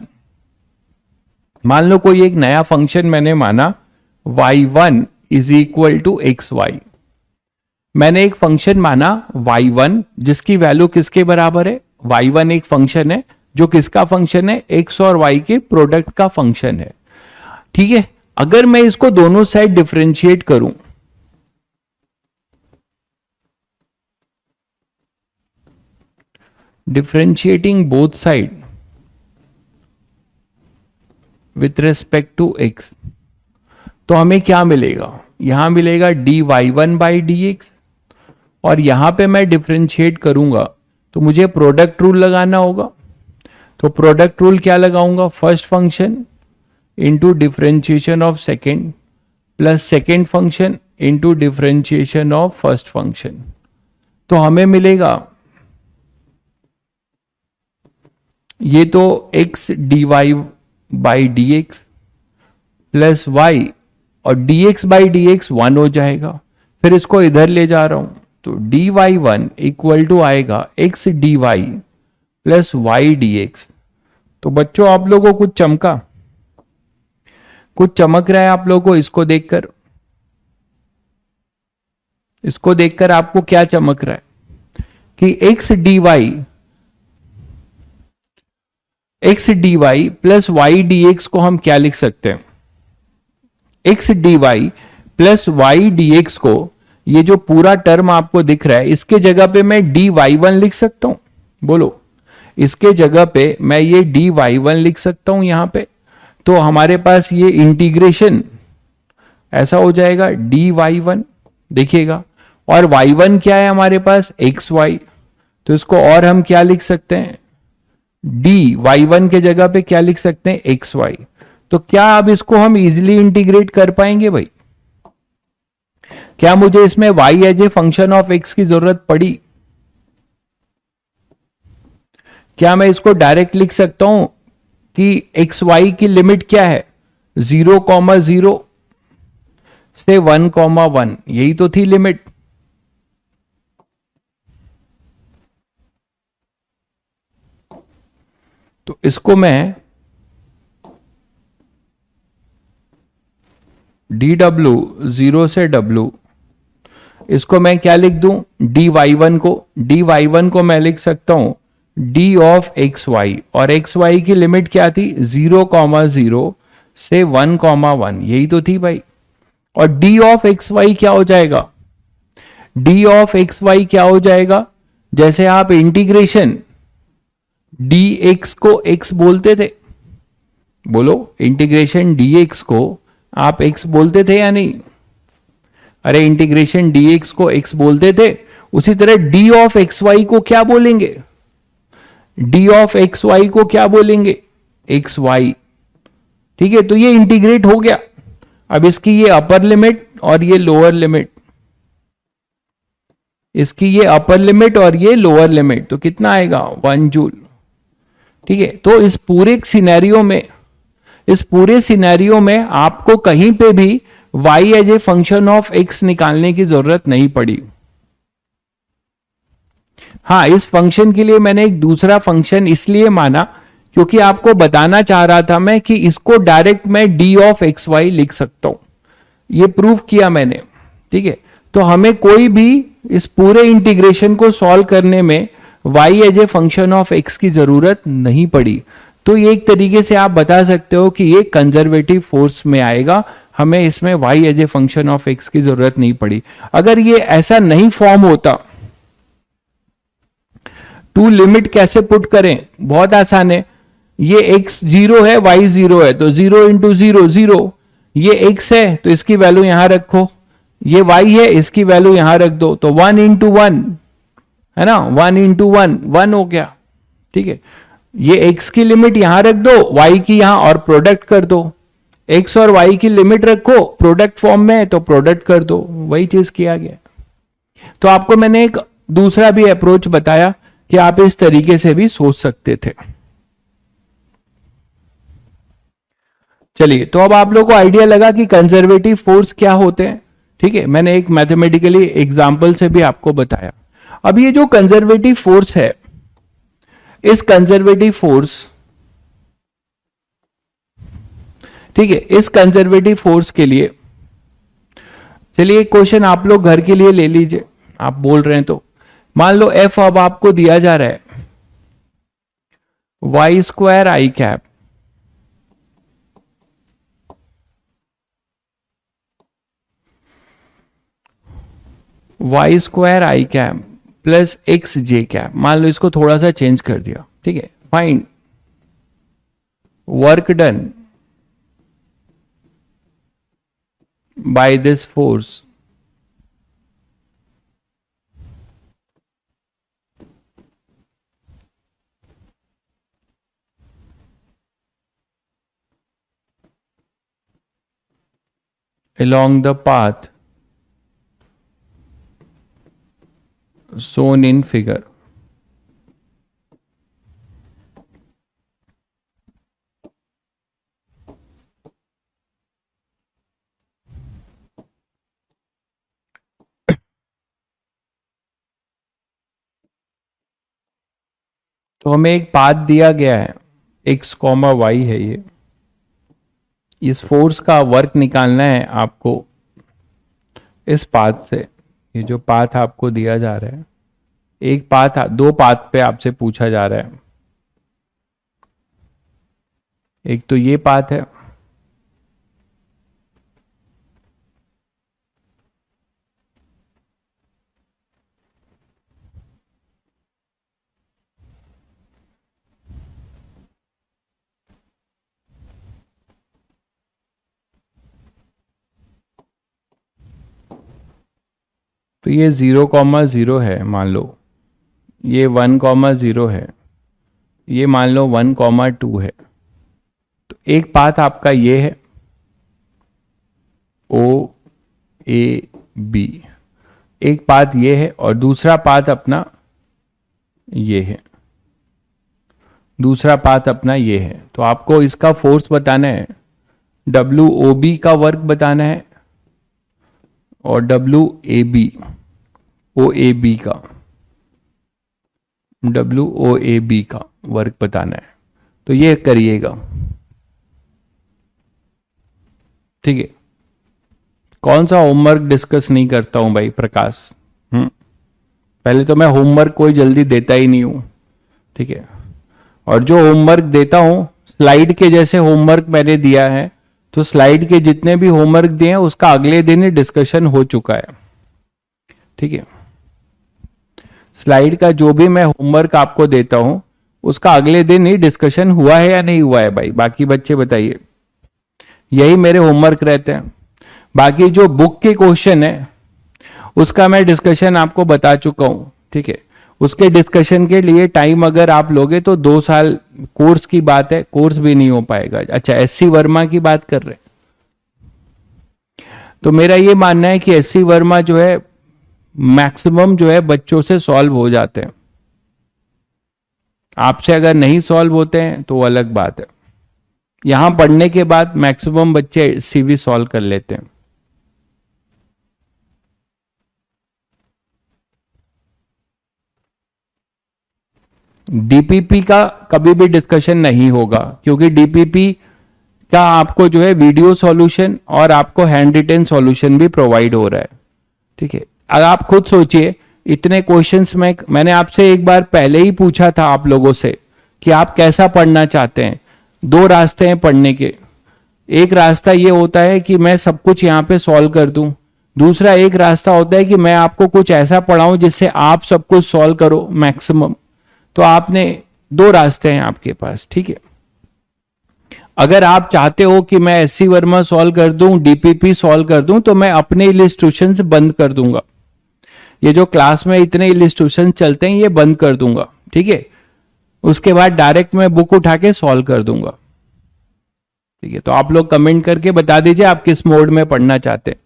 मान लो कोई एक नया फंक्शन मैंने माना y1 is equal to x y. मैंने एक फंक्शन माना y1 जिसकी वैल्यू किसके बराबर है, y1 एक फंक्शन है जो किसका फंक्शन है, x और y के प्रोडक्ट का फंक्शन है, ठीक है। अगर मैं इसको दोनों साइड डिफरेंशिएट करूं, differentiating both side with respect to x, तो हमें क्या मिलेगा, यहां मिलेगा dy one by d x, और यहां पे मैं डिफरेंशिएट करूंगा तो मुझे प्रोडक्ट रूल लगाना होगा। तो प्रोडक्ट रूल क्या लगाऊंगा, first function into differentiation of second plus second function into differentiation of first function. तो हमें मिलेगा ये तो x dy by d x plus y, और dx बाई डी एक्स 1 हो जाएगा। फिर इसको इधर ले जा रहा हूं तो dy1 इक्वल टू आएगा x dy plus y d x. तो बच्चों आप लोगों को कुछ चमका, कुछ चमक रहा है आप लोगों को, इसको देखकर, इसको देखकर आपको क्या चमक रहा है कि x dy plus y d x को हम क्या लिख सकते हैं, x dy plus y d x को, ये जो पूरा टर्म आपको दिख रहा है इसके जगह पे मैं dy1 लिख सकता हूं, बोलो, इसके जगह पे मैं ये dy1 लिख सकता हूं यहां पे। तो हमारे पास ये इंटीग्रेशन ऐसा हो जाएगा dy1, देखिएगा, और y1 क्या है हमारे पास xy, तो इसको और हम क्या लिख सकते हैं, dy1 के जगह पे क्या लिख सकते हैं, xy। तो क्या अब इसको हम इजीली इंटीग्रेट कर पाएंगे भाई, क्या मुझे इसमें y as a function of x की जरूरत पड़ी, क्या मैं इसको डायरेक्ट लिख सकता हूं कि xy की लिमिट क्या है, 0,0 से 1,1, यही तो थी लिमिट। तो इसको मैं dw 0 से w, इसको मैं क्या लिख दूं, dy1 को मैं लिख सकता हूं d ऑफ xy, और xy की लिमिट क्या थी, 0,0 से 1,1, यही तो थी भाई। और d ऑफ xy क्या हो जाएगा, d ऑफ xy क्या हो जाएगा, जैसे आप इंटीग्रेशन dx को x बोलते थे, बोलो, इंटीग्रेशन dx को आप x बोलते थे या नहीं, अरे इंटीग्रेशन dx को x बोलते थे, उसी तरह d ऑफ xy को क्या बोलेंगे, d ऑफ xy को क्या बोलेंगे, xy, ठीक है। तो ये इंटीग्रेट हो गया। अब इसकी ये अपर लिमिट और ये लोअर लिमिट, इसकी ये अपर लिमिट और ये लोअर लिमिट, तो कितना आएगा, 1 जूल, ठीक है। तो इस पूरे सिनेरियो में, इस पूरे सिनेरियो में आपको कहीं पे भी y as a function of x निकालने की जरूरत नहीं पड़ी। हाँ, इस फंक्शन के लिए मैंने एक दूसरा फंक्शन इसलिए माना क्योंकि आपको बताना चाह रहा था मैं कि इसको डायरेक्ट मैं d ऑफ xy लिख सकता हूं, ये प्रूफ किया मैंने, ठीक है। तो हमें कोई भी इस पूरे इंटीग्रेशन को सॉल्व करने में y as a function of x की जरूरत नहीं पड़ी। तो ये एक तरीके से आप बता सकते हो कि ये कंजर्वेटिव फोर्स में आएगा, हमें इसमें y as a function of x की जरूरत नहीं पड़ी। अगर ये ऐसा नहीं फॉर्म होता, टू लिमिट कैसे पुट करें, बहुत आसान है, ये x 0 है y 0 है, तो 0 इंटू 0 0, ये x है तो इसकी वैल्यू यहां रखो, ये y है इसकी वैल्यू यहां रख दो, तो 1 इंटू 1 है ना, 1 इंटू 1 1 हो गया, ठीक है। ये x की लिमिट यहां रख दो, y की यहां और प्रोडक्ट कर दो, एक्स और वाई की लिमिट रखो, प्रोडक्ट फॉर्म में है तो प्रोडक्ट कर दो, वही चीज किया गया। तो आपको मैंने एक दूसरा भी अप्रोच बताया कि आप इस तरीके से भी सोच सकते थे। चलिए, तो अब आप लोगों को आइडिया लगा कि कंजर्वेटिव फोर्स क्या होते हैं। ठीक है, मैंने एक मैथमेटिकली एग्जांपल से भी आपको बताया। अब ये जो कंजर्वेटिव फोर्स है, इस कंजर्वेटिव फोर्स, ठीक है, इस कंजर्वेटिव फोर्स के लिए चलिए एक क्वेश्चन आप लोग घर के लिए ले लीजिए, आप बोल रहे हैं तो। मान लो एफ अब आपको दिया जा रहा है वाई स्क्वायर आई कैप वाई स्क्वायर आई cap plus x j cap. मान लो इसको थोड़ा सा चेंज कर दिया, ठीक है। Find work done by this force along the path shown in figure। तो हमें एक पाथ दिया गया है, एक्स कॉमा वाई है ये। इस फोर्स का वर्क निकालना है आपको इस पाथ से। ये जो पाथ आपको दिया जा रहा है, एक पाथ, दो पाथ पे आपसे पूछा जा रहा है। एक तो ये पाथ है, तो ये 0,0 है, मान लो ये 1,0 है, ये मान लो 1,2 है। तो एक पाथ आपका ये है ओ ए बी, एक पाथ ये है, और दूसरा पाथ अपना ये है, दूसरा पाथ अपना ये है। तो आपको इसका फोर्स बताना है, डब्ल्यू ओ बी का वर्क बताना है, और W A B O A B का, डब्ल्यू ओ ए बी का वर्क बताना है। तो ये करिएगा, ठीक है। कौन सा होमवर्क डिस्कस नहीं करता हूं भाई प्रकाश, पहले तो मैं होमवर्क कोई जल्दी देता ही नहीं हूं, ठीक है। और जो होमवर्क देता हूं, स्लाइड के जैसे होमवर्क मैंने दिया है, तो स्लाइड के जितने भी होमवर्क दिए हैं उसका अगले दिन ही डिस्कशन हो चुका है, ठीक है। स्लाइड का जो भी मैं होमवर्क आपको देता हूं उसका अगले दिन ही डिस्कशन हुआ है या नहीं हुआ है भाई, बाकी बच्चे बताइए। यही मेरे होमवर्क रहते हैं। बाकी जो बुक के क्वेश्चन है उसका मैं डिस्कशन आपको बता चुका हूं, ठीक है। उसके डिस्कशन के लिए टाइम अगर आप लोगे तो 2 साल कोर्स की बात है, कोर्स भी नहीं हो पाएगा। अच्छा, एससी वर्मा की बात कर रहे हैं, तो मेरा ये मानना है कि एससी वर्मा जो है मैक्सिमम जो है बच्चों से सॉल्व हो जाते हैं। आपसे अगर नहीं सॉल्व होते हैं तो वो अलग बात है। यहां पढ़ने के बाद मैक्सिमम बच्चे सीवी सॉल्व कर लेते हैं। डीपीपी का कभी भी डिस्कशन नहीं होगा, क्योंकि डीपीपी का आपको जो है वीडियो सॉल्यूशन और आपको हैंड रिटन सॉल्यूशन भी प्रोवाइड हो रहा है, ठीक है। अब आप खुद सोचिए, इतने क्वेश्चंस में मैंने आपसे एक बार पहले ही पूछा था आप लोगों से कि आप कैसा पढ़ना चाहते हैं। 2 रास्ते हैं पढ़ने के। एक रास्ता ये होता है कि मैं सब कुछ यहाँ पे सॉल्व कर दूं, दूसरा एक रास्ता होता है कि मैं आपको कुछ ऐसा पढ़ाऊं जिससे आप सब कुछ सॉल्व करो मैक्सिमम। तो आपने 2 रास्ते हैं आपके पास, ठीक है। अगर आप चाहते हो कि मैं एससी वर्मा सॉल्व कर दूं, डीपीपी सॉल्व कर दूं, तो मैं अपने इलिस्ट्रेशन बंद कर दूंगा। ये जो क्लास में इतने इलिस्ट्रेशन चलते हैं ये बंद कर दूंगा, ठीक है। उसके बाद डायरेक्ट मैं बुक उठा के सॉल्व कर दूंगा। ठीक है, तो आप लोग कमेंट करके बता दीजिए आप किस मोड में पढ़ना चाहते हैं।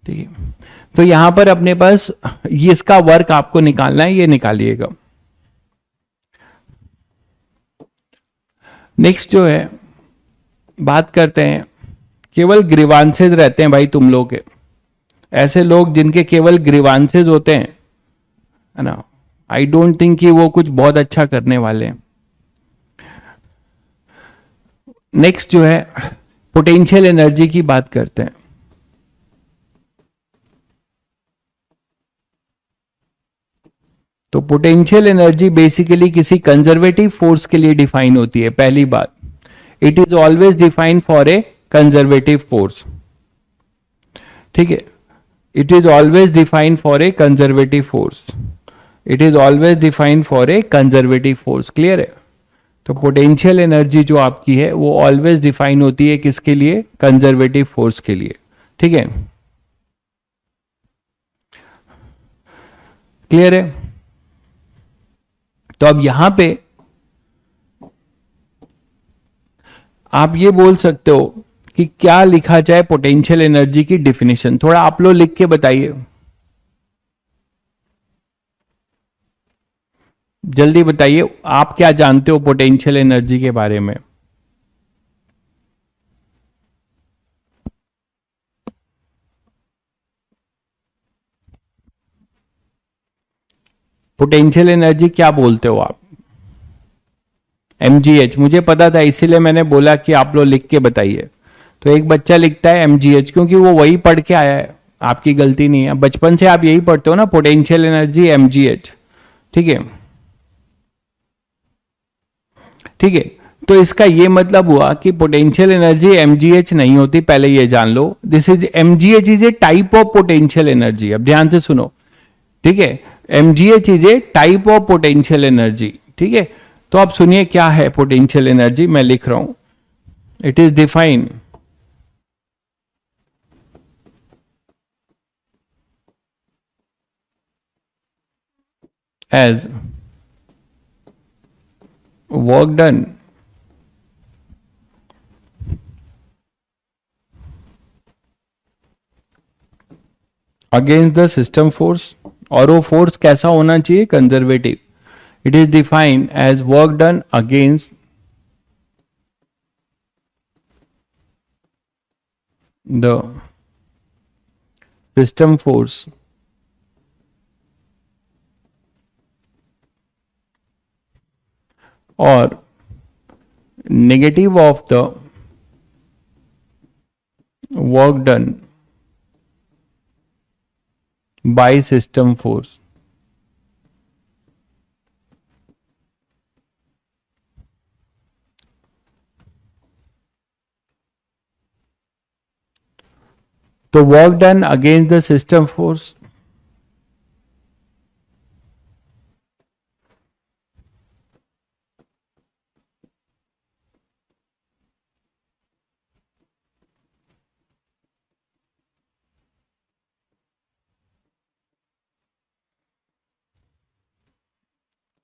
ठीक है, तो यहां पर अपने पास ये इसका वर्क आपको निकालना है, ये निकालिएगा। नेक्स्ट जो है बात करते हैं, केवल ग्रीवांसेस रहते हैं भाई तुम लोग के, ऐसे लोग जिनके केवल ग्रीवांसेस होते हैं, है ना, आई डोंट थिंक कि वो कुछ बहुत अच्छा करने वाले हैं। नेक्स्ट जो है पोटेंशियल एनर्जी की बात करते हैं। तो पोटेंशियल एनर्जी बेसिकली किसी कंजर्वेटिव फोर्स के लिए डिफाइन होती है। पहली बात, it is always defined for a conservative force. ठीक है, it is always defined for a conservative force, it is always defined for a conservative force. Clear है? तो पोटेंशियल एनर्जी जो आपकी है वो ऑलवेज डिफाइन होती है किसके लिए? कंजर्वेटिव फोर्स के लिए। ठीक है, क्लियर है? तो अब यहां पे आप ये बोल सकते हो कि क्या लिखा जाए पोटेंशियल एनर्जी की डिफिनेशन, थोड़ा आप लोग लिख के बताइए, जल्दी बताइए आप क्या जानते हो पोटेंशियल एनर्जी के बारे में। पोटेंशियल एनर्जी क्या बोलते हो आप? mgh, मुझे पता था इसीलिए मैंने बोला कि आप लोग लिख के बताइए। तो एक बच्चा लिखता है mgh क्योंकि वो वही पढ़ के आया है, आपकी गलती नहीं है, बचपन से आप यही पढ़ते हो ना, पोटेंशियल एनर्जी mgh। ठीक है, ठीक है, तो इसका ये मतलब हुआ कि पोटेंशियल एनर्जी mgh नहीं होती, पहले ये जान लो। This is mgh is a type of potential energy. अब ध्यान से सुनो, ठीक है, mgh is a type of potential energy. ठीक है, तो आप सुनिए क्या है पोटेंशियल एनर्जी, मैं लिख रहा हूं। It is defined as work done against the system force, और वो फोर्स कैसा होना चाहिए? Conservative. It is defined as work done against the system force और negative of the work done by system force. तो work done against the system force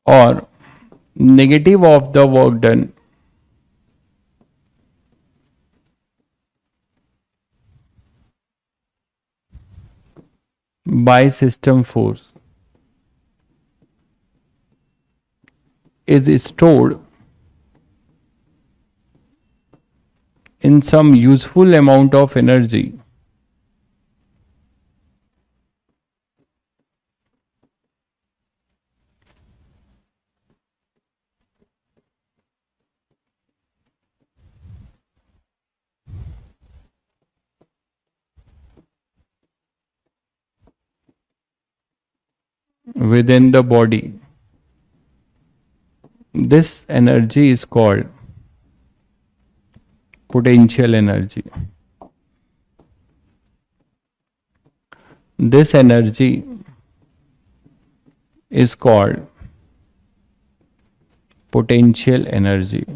और negative of the work done by system force is stored in some useful amount of energy within the body. This energy is called potential energy. This energy is called potential energy.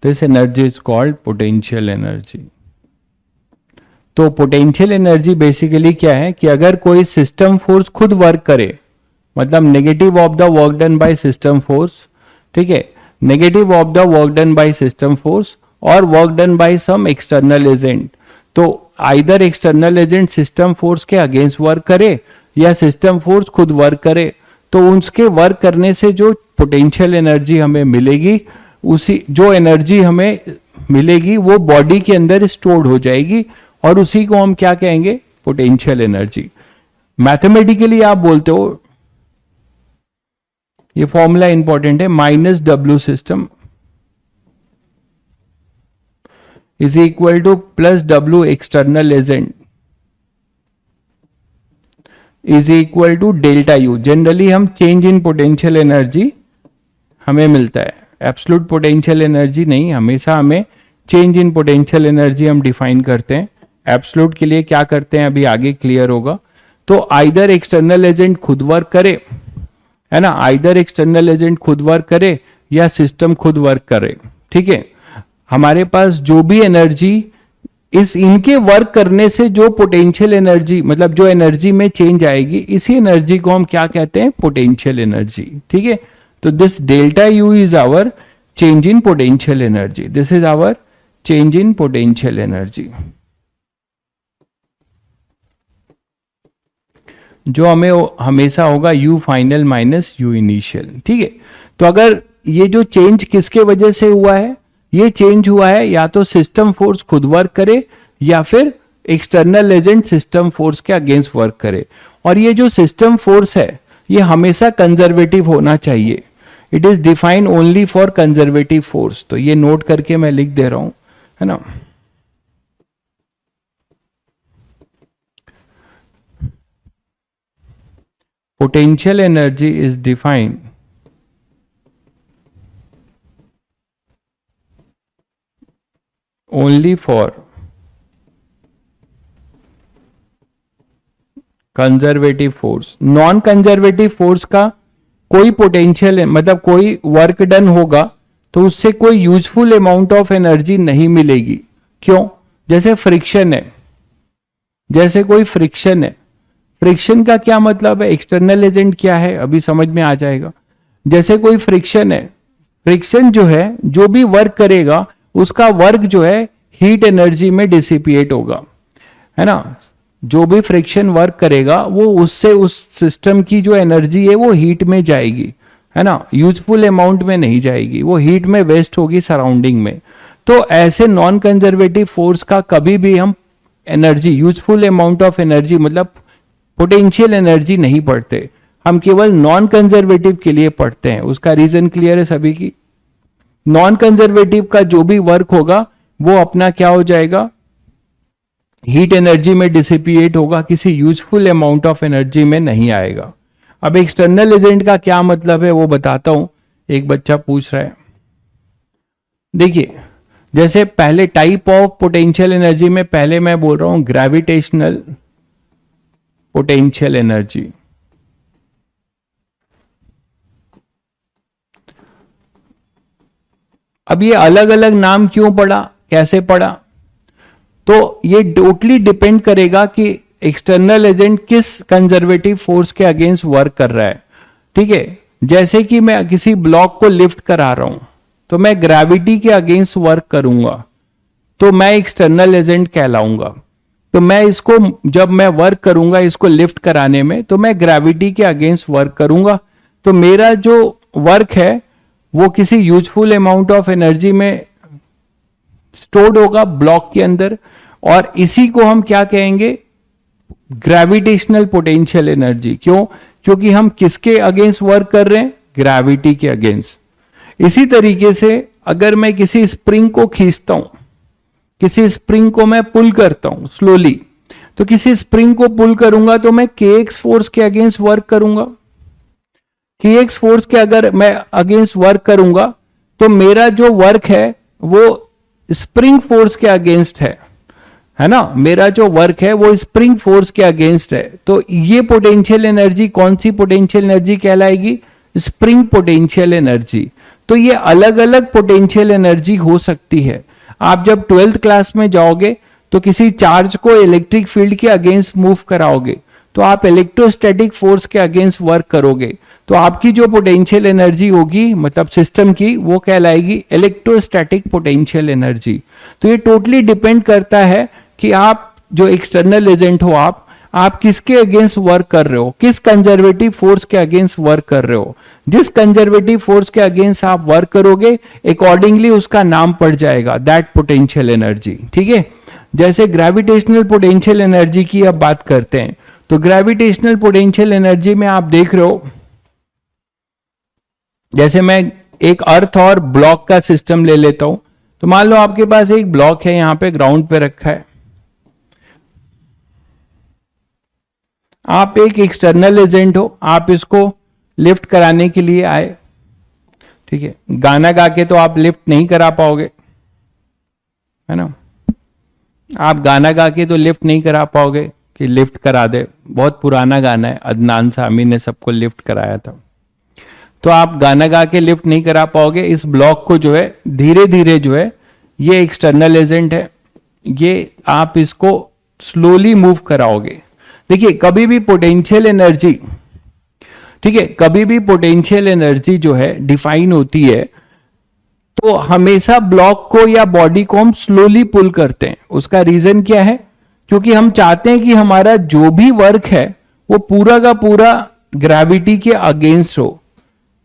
This energy is called potential energy. तो potential energy basically क्या है कि अगर कोई system force खुद work करे, मतलब negative of the work done by system force, ठीक है, negative of the work done by system force और work done by some external agent. तो either external agent system force के अगेंस्ट वर्क करे या सिस्टम फोर्स खुद work करे, तो उसके वर्क करने से जो पोटेंशियल एनर्जी हमें मिलेगी, उसी जो एनर्जी हमें मिलेगी वो बॉडी के अंदर स्टोर्ड हो जाएगी और उसी को हम क्या कहेंगे, पोटेंशियल एनर्जी। मैथमेटिकली आप बोलते हो, ये फॉर्मूला इंपॉर्टेंट है, minus W system is equal to plus W external agent is equal to delta U. Generally हम चेंज इन पोटेंशियल एनर्जी हमें मिलता है, एब्सोल्यूट पोटेंशियल एनर्जी नहीं, हमेशा हमें चेंज इन पोटेंशियल एनर्जी हम डिफाइन करते हैं। एब्सोल्यूट के लिए क्या करते हैं अभी आगे क्लियर होगा। तो आइदर एक्सटर्नल एजेंट खुद वर्क करे, है ना, आइदर एक्सटर्नल एजेंट खुद वर्क करे या सिस्टम खुद वर्क करे, ठीक है। हमारे पास जो भी एनर्जी इस इनके वर्क करने से जो पोटेंशियल एनर्जी, मतलब जो एनर्जी में चेंज आएगी, इसी एनर्जी को हम क्या कहते हैं, पोटेंशियल एनर्जी, ठीक है। तो this delta U is our change in potential energy, this is our change in potential energy, जो हमें हमेशा होगा U final minus U initial, ठीक है। तो अगर ये जो चेंज किसके वजह से हुआ है, ये चेंज हुआ है या तो सिस्टम फोर्स खुद वर्क करे या फिर एक्सटर्नल एजेंट सिस्टम फोर्स के अगेंस्ट वर्क करे। और ये जो सिस्टम फोर्स है ये हमेशा कंजर्वेटिव होना चाहिए, it is defined only for conservative force. तो ये नोट करके मैं लिख दे रहा हूं, है ना। Potential energy is defined only for conservative force. Non conservative force का कोई पोटेंशियल, मतलब कोई वर्क डन होगा तो उससे कोई यूजफुल अमाउंट ऑफ एनर्जी नहीं मिलेगी। क्यों? जैसे फ्रिक्शन है, जैसे कोई फ्रिक्शन है, फ्रिक्शन का क्या मतलब है, एक्सटर्नल एजेंट क्या है अभी समझ में आ जाएगा। जैसे कोई फ्रिक्शन है, फ्रिक्शन जो है जो भी वर्क करेगा उसका वर्क जो है हीट एनर्जी में डिसिपिएट होगा, है ना। जो भी फ्रिक्शन वर्क करेगा वो उससे उस सिस्टम की जो एनर्जी है वो हीट में जाएगी, है ना, यूजफुल अमाउंट में नहीं जाएगी, वो हीट में वेस्ट होगी सराउंडिंग में। तो ऐसे नॉन कंजर्वेटिव फोर्स का कभी भी हम energy, useful amount of energy मतलब पोटेंशियल एनर्जी नहीं पढ़ते, हम केवल नॉन कंजर्वेटिव के लिए पढ़ते हैं। उसका रीजन क्लियर है सभी की। नॉन कंजर्वेटिव का जो भी वर्क होगा वो अपना क्या हो जाएगा, हीट एनर्जी में डिसिपिएट होगा, किसी यूजफुल अमाउंट ऑफ एनर्जी में नहीं आएगा। अब एक्सटर्नल एजेंट का क्या मतलब है वो बताता हूं, एक बच्चा पूछ रहा है। देखिए, जैसे पहले टाइप ऑफ पोटेंशियल एनर्जी में पहले मैं बोल रहा हूं ग्रेविटेशनल पोटेंशियल एनर्जी। अब ये अलग अलग नाम क्यों पड़ा, कैसे पड़ा, तो ये टोटली डिपेंड करेगा कि एक्सटर्नल एजेंट किस कंजर्वेटिव फोर्स के अगेंस्ट वर्क कर रहा है, ठीक है। जैसे कि मैं किसी ब्लॉक को लिफ्ट करा रहा हूं तो मैं ग्रेविटी के अगेंस्ट वर्क करूंगा तो मैं एक्सटर्नल एजेंट कहलाऊंगा। तो मैं इसको, जब मैं वर्क करूंगा इसको लिफ्ट कराने में, तो मैं ग्रेविटी के अगेंस्ट वर्क करूंगा, तो मेरा जो वर्क है वो किसी यूजफुल अमाउंट ऑफ एनर्जी में स्टोर्ड होगा ब्लॉक के अंदर, और इसी को हम क्या कहेंगे, ग्रेविटेशनल पोटेंशियल एनर्जी। क्यों? क्योंकि हम किसके अगेंस्ट वर्क कर रहे हैं, ग्रेविटी के अगेंस्ट। इसी तरीके से अगर मैं किसी स्प्रिंग को खींचता हूं, किसी स्प्रिंग को मैं पुल करता हूं स्लोली, तो किसी स्प्रिंग को पुल करूंगा तो मैं केएक्स फोर्स के अगेंस्ट वर्क करूंगा। केएक्स फोर्स के अगर मैं अगेंस्ट वर्क करूंगा तो मेरा जो वर्क है वो स्प्रिंग फोर्स के अगेंस्ट है ना, मेरा जो वर्क है वो स्प्रिंग फोर्स के अगेंस्ट है। तो ये पोटेंशियल एनर्जी कौन सी पोटेंशियल एनर्जी कहलाएगी, स्प्रिंग पोटेंशियल एनर्जी। तो ये अलग अलग पोटेंशियल एनर्जी हो सकती है। आप जब 12th क्लास में जाओगे तो किसी चार्ज को इलेक्ट्रिक फील्ड के अगेंस्ट मूव कराओगे तो आप इलेक्ट्रोस्टैटिक फोर्स के अगेंस्ट वर्क करोगे, तो आपकी जो पोटेंशियल एनर्जी होगी मतलब सिस्टम की, वो कहलाएगी इलेक्ट्रोस्टैटिक पोटेंशियल एनर्जी। तो ये टोटली डिपेंड करता है कि आप जो एक्सटर्नल एजेंट हो, आप किसके अगेंस्ट वर्क कर रहे हो, किस कंजर्वेटिव फोर्स के अगेंस्ट वर्क कर रहे हो। जिस कंजर्वेटिव फोर्स के अगेंस्ट आप वर्क करोगे, अकॉर्डिंगली उसका नाम पड़ जाएगा दैट पोटेंशियल एनर्जी। ठीक है, जैसे ग्रेविटेशनल पोटेंशियल एनर्जी की अब बात करते हैं, तो ग्रेविटेशनल पोटेंशियल एनर्जी में आप देख रहे हो, जैसे मैं एक अर्थ और ब्लॉक का सिस्टम ले लेता हूं, तो मान लो आपके पास एक ब्लॉक है, यहां पे ग्राउंड पे रखा है, आप एक एक्सटर्नल एजेंट हो, आप इसको लिफ्ट कराने के लिए आए। ठीक है, गाना गा के तो आप लिफ्ट नहीं करा पाओगे, है ना, आप गाना गा के तो लिफ्ट नहीं करा पाओगे कि लिफ्ट करा दे, बहुत पुराना गाना है, अदनान सामी ने सबको लिफ्ट कराया था। तो आप गाना गा के लिफ्ट नहीं करा पाओगे। इस ब्लॉक को जो है धीरे धीरे जो है, ये एक्सटर्नल एजेंट है, ये आप इसको स्लोली मूव कराओगे। देखिए कभी भी पोटेंशियल एनर्जी, ठीक है, कभी भी पोटेंशियल एनर्जी जो है डिफाइन होती है, तो हमेशा ब्लॉक को या बॉडी को हम स्लोली पुल करते हैं। उसका रीजन क्या है, क्योंकि हम चाहते हैं कि हमारा जो भी वर्क है वो पूरा का पूरा ग्रेविटी के अगेंस्ट हो,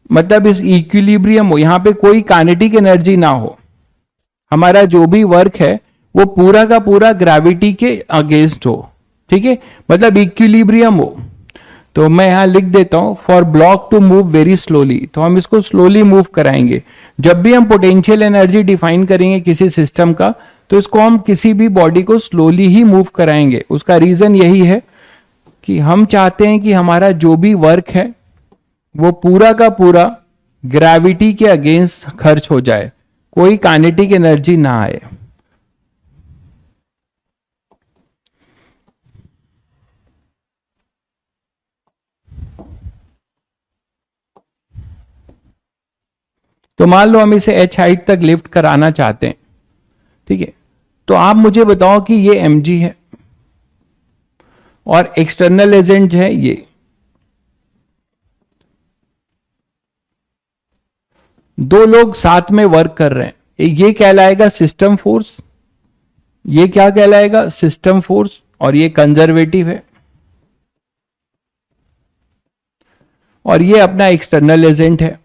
मतलब इस इक्विलिब्रियम हो, यहां पे कोई काइनेटिक एनर्जी ना हो, हमारा जो भी वर्क है वो पूरा का पूरा ग्रेविटी के अगेंस्ट हो। ठीक है, मतलब इक्विलिब्रियम हो। तो मैं यहां लिख देता हूं for block to move very slowly, तो हम इसको स्लोली मूव कराएंगे। जब भी हम पोटेंशियल एनर्जी डिफाइन करेंगे किसी सिस्टम का, तो इसको हम किसी भी बॉडी को स्लोली ही मूव कराएंगे। उसका रीजन यही है कि हम चाहते हैं कि हमारा जो भी वर्क है वो पूरा का पूरा ग्रेविटी के अगेंस्ट खर्च हो जाए, कोई काइनेटिक एनर्जी ना आए। तो मान लो हम इसे h हाइट तक लिफ्ट कराना चाहते हैं। ठीक है, तो आप मुझे बताओ कि ये mg है और एक्सटर्नल एजेंट है ये। दो लोग साथ में वर्क कर रहे हैं, ये कहलाएगा सिस्टम फोर्स, ये क्या कहलाएगा, सिस्टम फोर्स, और ये कंजर्वेटिव है, और ये अपना एक्सटर्नल एजेंट है।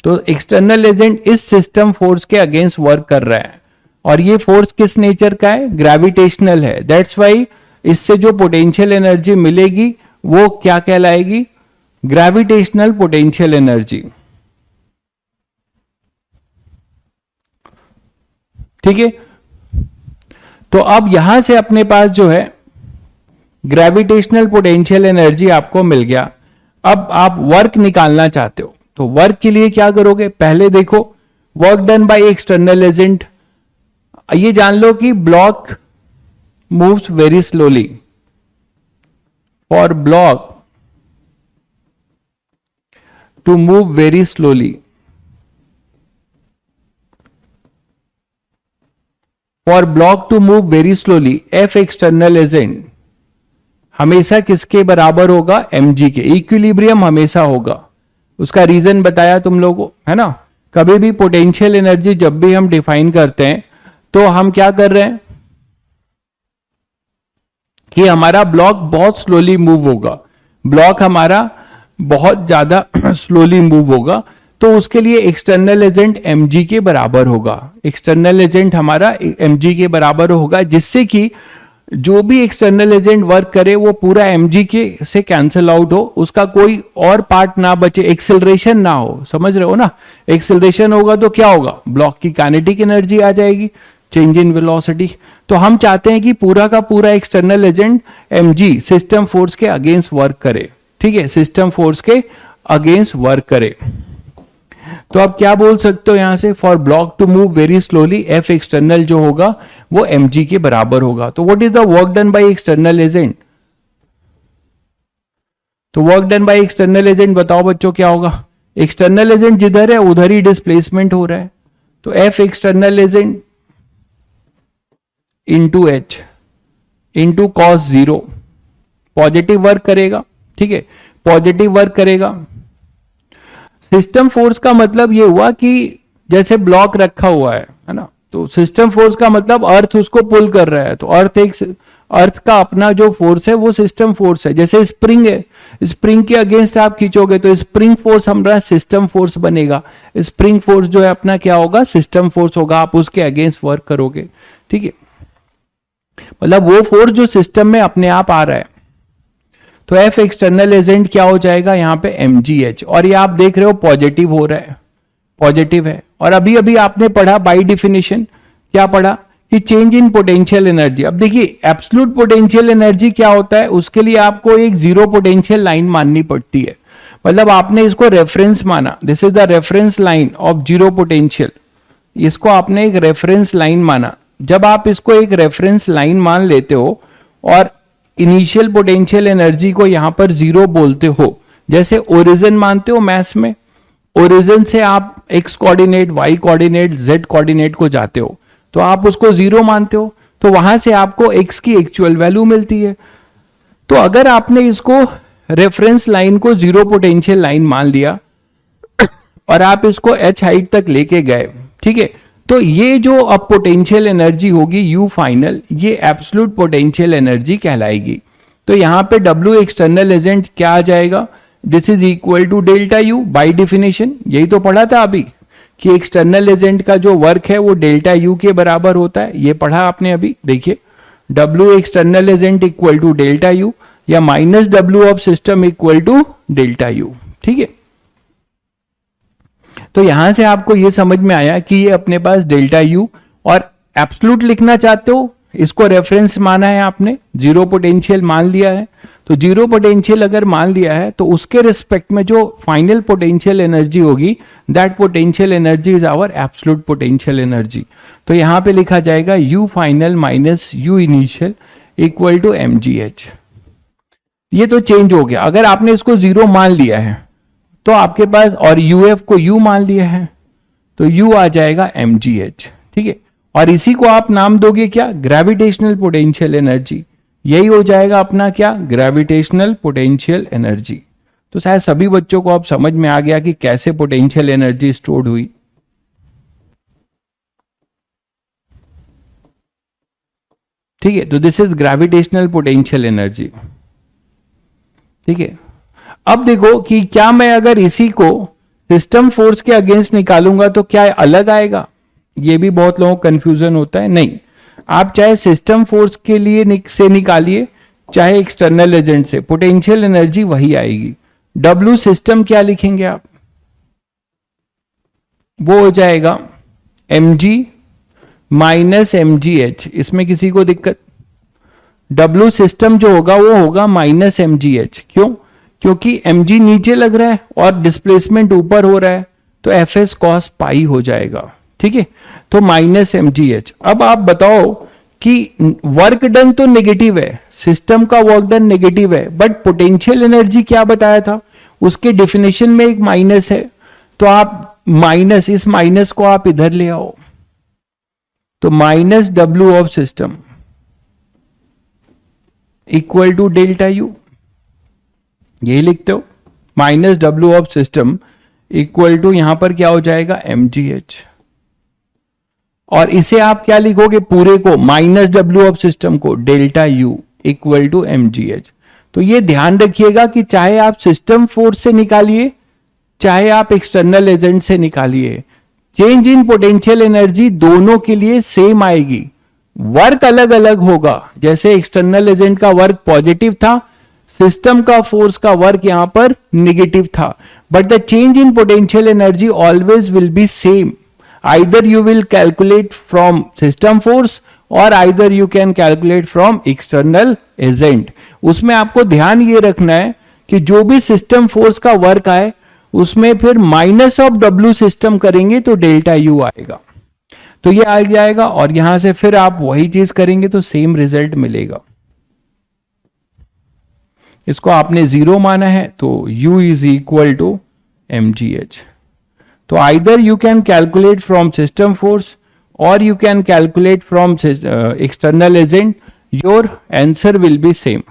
तो एक्सटर्नल एजेंट इस सिस्टम फोर्स के अगेंस्ट वर्क कर रहा है, और ये फोर्स किस नेचर का है, ग्रेविटेशनल है। दैट्स वाई इससे जो पोटेंशियल एनर्जी मिलेगी वो क्या कहलाएगी, ग्रेविटेशनल पोटेंशियल एनर्जी। ठीक है, तो अब यहां से अपने पास जो है ग्रेविटेशनल पोटेंशियल एनर्जी आपको मिल गया। अब आप वर्क निकालना चाहते हो, तो वर्क के लिए क्या करोगे, पहले देखो work done by external agent. ये जान लो कि block moves very slowly, for block to move very slowly, for block to move very slowly, F external agent हमेशा किसके बराबर होगा, mg के, इक्विलिब्रियम हमेशा होगा। उसका रीजन बताया तुम लोगों को, है ना। कभी भी पोटेंशियल एनर्जी जब भी हम डिफाइन करते हैं, तो हम क्या कर रहे हैं कि हमारा ब्लॉक बहुत स्लोली मूव होगा, ब्लॉक हमारा बहुत ज्यादा स्लोली मूव होगा, तो उसके लिए एक्सटर्नल एजेंट mg के बराबर होगा। एक्सटर्नल एजेंट हमारा mg के बराबर होगा, जिससे कि जो भी एक्सटर्नल एजेंट वर्क करे वो पूरा mg के से कैंसिल आउट हो, उसका कोई और पार्ट ना बचे, एक्सेलरेशन ना हो। समझ रहे हो ना, एक्सेलरेशन होगा तो क्या होगा, ब्लॉक की काइनेटिक एनर्जी आ जाएगी, चेंज इन वेलोसिटी। तो हम चाहते हैं कि पूरा का पूरा external agent mg system force के अगेंस्ट वर्क करे। ठीक है, सिस्टम फोर्स के अगेंस्ट वर्क करे। तो आप क्या बोल सकते हो यहां से, for block to move very slowly, F external जो होगा वो mg के बराबर होगा। तो what is the work done by external agent, तो work done by external agent बताओ बच्चों क्या होगा, एक्सटर्नल एजेंट जिधर है उधर ही डिस्प्लेसमेंट हो रहा है, तो F external agent into H, into cos 0, positive work करेगा, ठीक है, पॉजिटिव वर्क करेगा। सिस्टम फोर्स का मतलब ये हुआ कि जैसे ब्लॉक रखा हुआ है ना, तो सिस्टम फोर्स का मतलब अर्थ उसको पुल कर रहा है, तो अर्थ का अपना जो फोर्स है वो सिस्टम फोर्स है। जैसे स्प्रिंग है, स्प्रिंग के अगेंस्ट आप खींचोगे तो स्प्रिंग फोर्स हमारा सिस्टम फोर्स बनेगा, स्प्रिंग फोर्स जो है अपना क्या होगा, सिस्टम फोर्स होगा, आप उसके अगेंस्ट वर्क करोगे, ठीक है, मतलब वो फोर्स जो सिस्टम में अपने आप आ रहा है। तो एफ एक्सटर्नल एजेंट क्या हो जाएगा यहाँ पे mgh, और ये आप देख रहे हो पॉजिटिव हो रहा है, पॉजिटिव है। और अभी अभी आपने पढ़ा बाय डिफिनेशन, क्या पढ़ा कि चेंज इन पोटेंशियल एनर्जी। अब देखिए एब्सोल्यूट पोटेंशियल एनर्जी क्या होता है, उसके लिए आपको एक जीरो पोटेंशियल लाइन माननी पड़ती है, मतलब आपने इसको रेफरेंस माना, this is the reference line of zero potential, इसको आपने एक रेफरेंस लाइन माना। जब आप इसको एक रेफरेंस लाइन मान लेते हो और इनिशियल पोटेंशियल एनर्जी को यहां पर जीरो बोलते हो, जैसे ओरिजिन मानते हो मैथ्स में, ओरिजिन से आप x coordinate, y coordinate, z coordinate को जाते हो तो आप उसको जीरो मानते हो, तो वहां से आपको एक्स की एक्चुअल वैल्यू मिलती है। तो अगर आपने इसको रेफरेंस लाइन को जीरो पोटेंशियल लाइन मान लिया और आप इसको एच हाइट तक लेके गए, ठीक है, तो ये जो अब पोटेंशियल एनर्जी होगी यू फाइनल, ये एब्सोल्यूट पोटेंशियल एनर्जी कहलाएगी। तो यहां पे डब्ल्यू एक्सटर्नल एजेंट क्या आ जाएगा, this is equal to delta U by definition, यही तो पढ़ा था अभी कि एक्सटर्नल एजेंट का जो वर्क है वो डेल्टा यू के बराबर होता है, ये पढ़ा आपने अभी। देखिए W external agent equal to delta U या minus W of system equal to delta U, ठीक है। तो यहां से आपको यह समझ में आया कि ये अपने पास डेल्टा यू, और एब्सोल्यूट लिखना चाहते हो इसको रेफरेंस माना है आपने, जीरो पोटेंशियल मान लिया है, तो जीरो पोटेंशियल अगर मान लिया है तो उसके रिस्पेक्ट में जो फाइनल पोटेंशियल एनर्जी होगी, that potential energy is our absolute potential energy. तो यहां पे लिखा जाएगा U final minus U initial equal to mgh। ये तो चेंज हो गया, अगर आपने इसको जीरो मान लिया है तो आपके पास, और यूएफ को यू मान लिया है तो यू आ जाएगा mgh, ठीक है, और इसी को आप नाम दोगे क्या, ग्रेविटेशनल पोटेंशियल एनर्जी, यही हो जाएगा अपना क्या, ग्रेविटेशनल पोटेंशियल एनर्जी। तो शायद सभी बच्चों को अब समझ में आ गया कि कैसे पोटेंशियल एनर्जी स्टोर्ड हुई। ठीक है, तो this is gravitational potential energy, ठीक है। अब देखो कि क्या मैं अगर इसी को सिस्टम फोर्स के अगेंस्ट निकालूंगा तो क्या अलग आएगा, ये भी बहुत लोगों को कंफ्यूजन होता है। नहीं, आप चाहे सिस्टम फोर्स के लिए से निकालिए चाहे एक्सटर्नल एजेंट से, पोटेंशियल एनर्जी वही आएगी। डब्ल्यू सिस्टम क्या लिखेंगे आप, वो हो जाएगा mg माइनस mgh, इसमें किसी को दिक्कत, डब्ल्यू सिस्टम जो होगा वो होगा माइनस mgh, क्यों, क्योंकि mg नीचे लग रहा है और डिस्प्लेसमेंट ऊपर हो रहा है, तो fs cos पाई हो जाएगा, ठीक है, तो माइनस mgh। अब आप बताओ कि वर्क डन तो नेगेटिव है, सिस्टम का वर्क डन नेगेटिव है, बट पोटेंशियल एनर्जी क्या बताया था, उसके डेफिनेशन में एक माइनस है, तो आप माइनस, इस माइनस को आप इधर ले आओ, तो minus W of system equal to delta U, यही लिखते हो, minus W of system equal to यहां पर क्या हो जाएगा mgh, और इसे आप क्या लिखोगे पूरे को, माइनस डब्ल्यू ऑफ सिस्टम को delta U equal to mgh। तो ये ध्यान रखिएगा कि चाहे आप सिस्टम फोर्स से निकालिए चाहे आप एक्सटर्नल एजेंट से निकालिए, चेंज इन पोटेंशियल एनर्जी दोनों के लिए सेम आएगी, वर्क अलग अलग होगा। जैसे एक्सटर्नल एजेंट का वर्क पॉजिटिव था, सिस्टम का फोर्स का वर्क यहां पर नेगेटिव था, but the change in potential energy always will be same. Either you will calculate from system force or either you can calculate from external agent। उसमें आपको ध्यान ये रखना है कि जो भी सिस्टम फोर्स का वर्क आए उसमें फिर माइनस ऑफ डब्ल्यू सिस्टम करेंगे तो डेल्टा यू आएगा, तो ये आ जाएगा, और यहां से फिर आप वही चीज करेंगे तो सेम रिजल्ट मिलेगा। इसको आपने जीरो माना है तो u is equal to mgh। तो either you can calculate from system force और you can calculate from external agent, your answer will be same.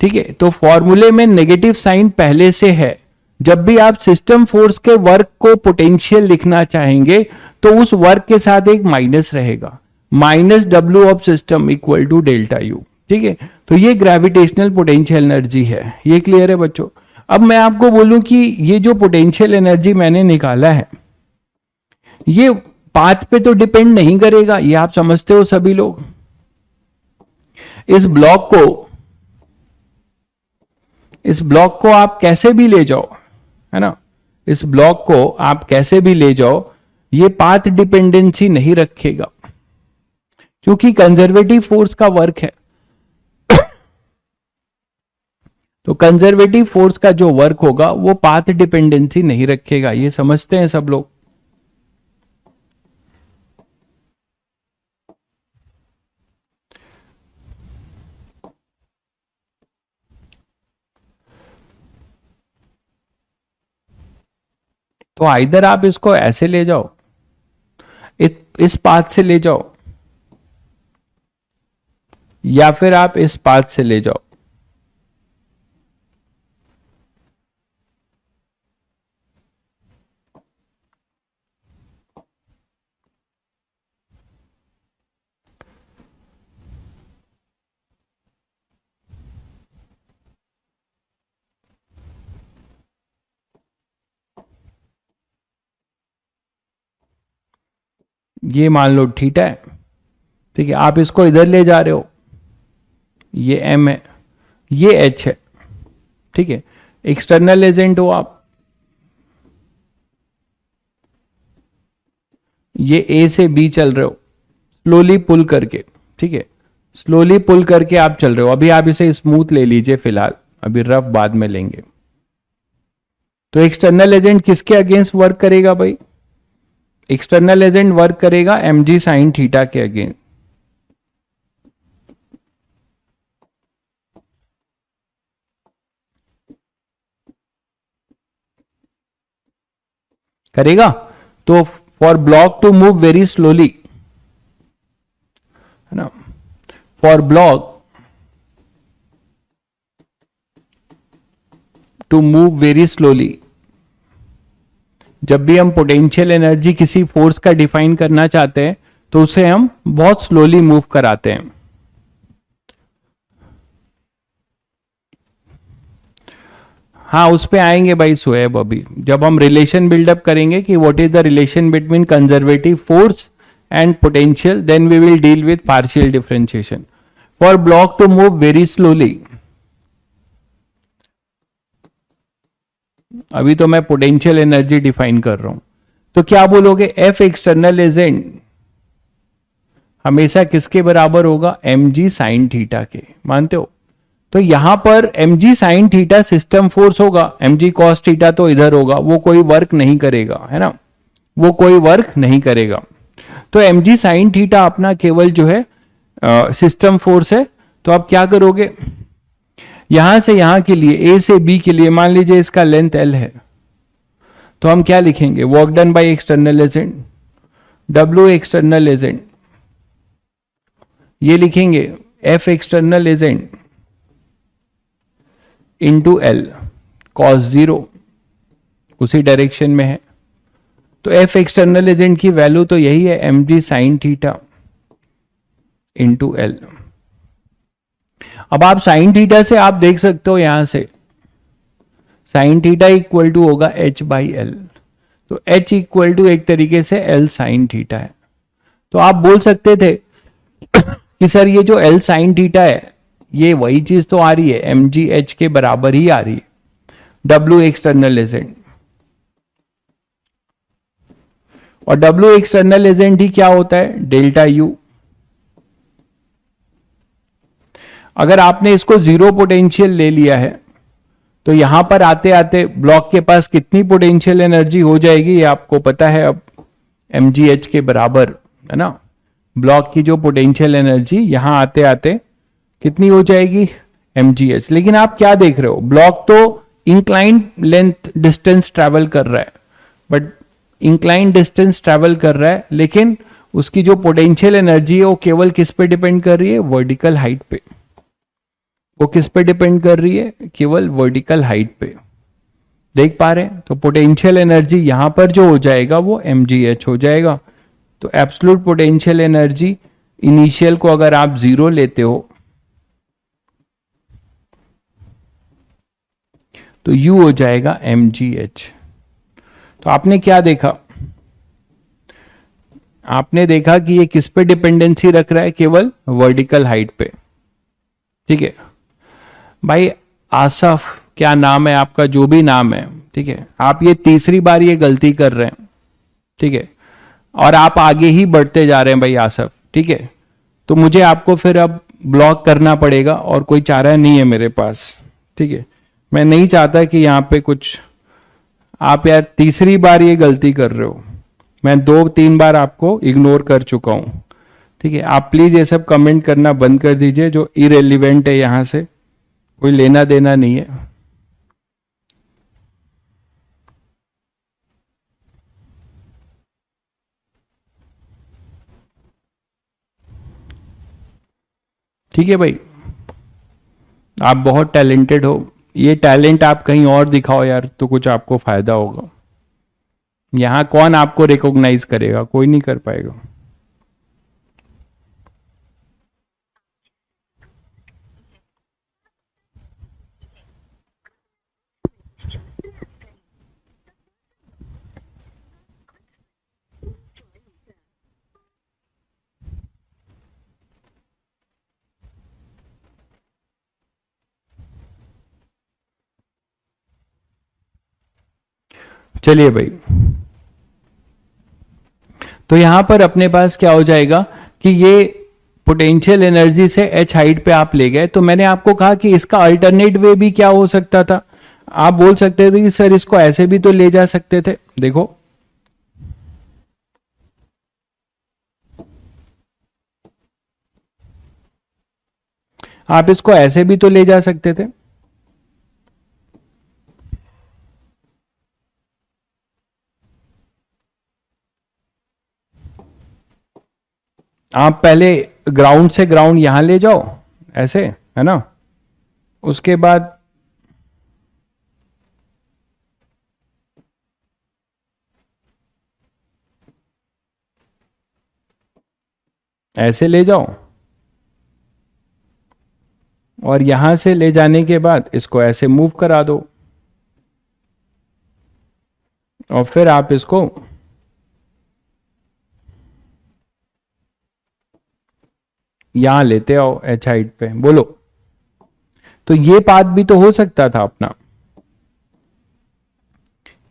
ठीक है, तो फॉर्मूले में नेगेटिव साइन पहले से है। जब भी आप सिस्टम फोर्स के वर्क को पोटेंशियल लिखना चाहेंगे तो उस वर्क के साथ एक माइनस रहेगा, minus W of system equal to delta U. ठीक है, तो ये ग्रेविटेशनल पोटेंशियल एनर्जी है। ये क्लियर है बच्चों? अब मैं आपको बोलूं कि ये जो पोटेंशियल एनर्जी मैंने निकाला है ये पाथ पे तो डिपेंड नहीं करेगा, ये आप समझते हो सभी लोग। इस ब्लॉक को आप कैसे भी ले जाओ, है ना, इस ब्लॉक को आप कैसे भी ले जाओ, ये पाथ डिपेंडेंसी नहीं रखेगा क्योंकि कंजर्वेटिव फोर्स का वर्क है। तो कंजर्वेटिव फोर्स का जो वर्क होगा वो पाथ डिपेंडेंसी नहीं रखेगा। ये समझते हैं सब लोग? तो आइदर आप इसको ऐसे ले जाओ, इस पाथ से ले जाओ, या फिर आप इस पाथ से ले जाओ। ये मान लो थीटा है, ठीक है, आप इसको इधर ले जा रहे हो, ये m है, ये h है। ठीक है, एक्सटर्नल एजेंट हो आप, ये a से b चल रहे हो स्लोली पुल करके। ठीक है, स्लोली पुल करके आप चल रहे हो। अभी आप इसे स्मूथ ले लीजिए फिलहाल, अभी रफ बाद में लेंगे। तो एक्सटर्नल एजेंट किसके अगेंस्ट वर्क करेगा भाई? एक्सटर्नल एजेंट वर्क करेगा mg साइन थीटा के अगेंस्ट। करेगा। तो for block to move very slowly, है ना, for block to move very slowly, जब भी हम पोटेंशियल एनर्जी किसी फोर्स का डिफाइन करना चाहते हैं तो उसे हम बहुत स्लोली मूव कराते हैं। हाँ, उस पे आएंगे भाई सुहेब अभी, जब हम रिलेशन बिल्डअप करेंगे कि what is the relation between conservative force and potential, then we will deal with partial differentiation. For block to move very slowly, अभी तो मैं पोटेंशियल एनर्जी डिफाइन कर रहा हूं, तो क्या बोलोगे? एफ एक्सटर्नल एजेंट हमेशा किसके बराबर होगा? mg साइन थीटा के। मानते हो? तो यहां पर mg sine theta system force होगा, mg कॉस थीटा तो इधर होगा, वो कोई वर्क नहीं करेगा, है ना, वो कोई वर्क नहीं करेगा। तो mg साइन थीटा अपना केवल जो है सिस्टम फोर्स है। तो आप क्या करोगे? यहां से यहां के लिए, a से b के लिए, मान लीजिए इसका लेंथ l है, तो हम क्या लिखेंगे? Work done by external agent, w external agent, ये लिखेंगे f external agent into L cos zero, उसी डायरेक्शन में है। तो f एक्सटर्नल एजेंट की वैल्यू तो यही है, mg sine theta into L. अब आप साइन थीटा से आप देख सकते हो, यहां से साइन थीटा इक्वल टू होगा h बाई एल। तो h इक्वल टू एक तरीके से l साइन थीटा है। तो आप बोल सकते थे कि सर ये जो l साइन थीटा है ये वही चीज तो आ रही है, mg h के बराबर ही आ रही है, w एक्सटर्नल एजेंट। और w एक्सटर्नल एजेंट ही क्या होता है? Delta u। अगर आपने इसको जीरो पोटेंशियल ले लिया है तो यहां पर आते आते ब्लॉक के पास कितनी पोटेंशियल एनर्जी हो जाएगी ये आपको पता है अब, mgh के बराबर, है ना। ब्लॉक की जो पोटेंशियल एनर्जी यहां आते आते कितनी हो जाएगी? mgh। लेकिन आप क्या देख रहे हो? ब्लॉक तो इंक्लाइंड लेंथ डिस्टेंस ट्रेवल कर रहा है, बट इंक्लाइंड डिस्टेंस ट्रेवल कर रहा है, लेकिन उसकी जो पोटेंशियल एनर्जी है वो केवल किस पे डिपेंड कर रही है, वर्टिकल हाइट पे। वो किस पे डिपेंड कर रही है, केवल वर्टिकल हाइट पे। देख पा रहे हैं, तो पोटेंशियल एनर्जी यहां पर जो हो जाएगा वो mgh हो जाएगा। तो एब्सोल्यूट पोटेंशियल एनर्जी इनिशियल को अगर आप 0 लेते हो तो U हो जाएगा mgh। तो आपने क्या देखा, आपने देखा कि ये किस पे डिपेंडेंसी रख रहा है, केवल वर्टिकल हाइट पे। ठीक है भाई, आसफ क्या नाम है आपका, जो भी नाम है, ठीक है, आप ये तीसरी बार ये गलती कर रहे हैं, ठीक है, और आप आगे ही बढ़ते जा रहे हैं भाई आसफ, ठीक है। तो मुझे आपको फिर अब ब्लॉक करना पड़ेगा और कोई चारा नहीं है मेरे पास, ठीक है। मैं नहीं चाहता कि यहाँ पे कुछ, आप यार तीसरी बार ये गलती कर रहे हो, मैं 2-3 बार आपको इग्नोर कर चुका हूं, ठीक है। आप प्लीज ये सब कमेंट करना बंद कर दीजिए जो इरेलीवेंट है, यहां से कोई लेना देना नहीं है। ठीक है भाई, आप बहुत टैलेंटेड हो, ये टैलेंट आप कहीं और दिखाओ यार, तो कुछ आपको फायदा होगा। यहां कौन आपको रिकॉग्नाइज करेगा, कोई नहीं कर पाएगा। चलिए भाई, तो यहां पर अपने पास क्या हो जाएगा कि ये पोटेंशियल एनर्जी से h हाइट पे आप ले गए, तो मैंने आपको कहा कि इसका अल्टरनेट वे भी क्या हो सकता था। आप बोल सकते थे कि सर इसको ऐसे भी तो ले जा सकते थे। देखो आप इसको ऐसे भी तो ले जा सकते थे। आप पहले ग्राउंड से ग्राउंड यहां ले जाओ, ऐसे है ना, उसके बाद ऐसे ले जाओ, और यहां से ले जाने के बाद इसको ऐसे मूव करा दो, और फिर आप इसको यहां लेते आओ h हाइट पे। बोलो, तो ये पाथ भी तो हो सकता था अपना,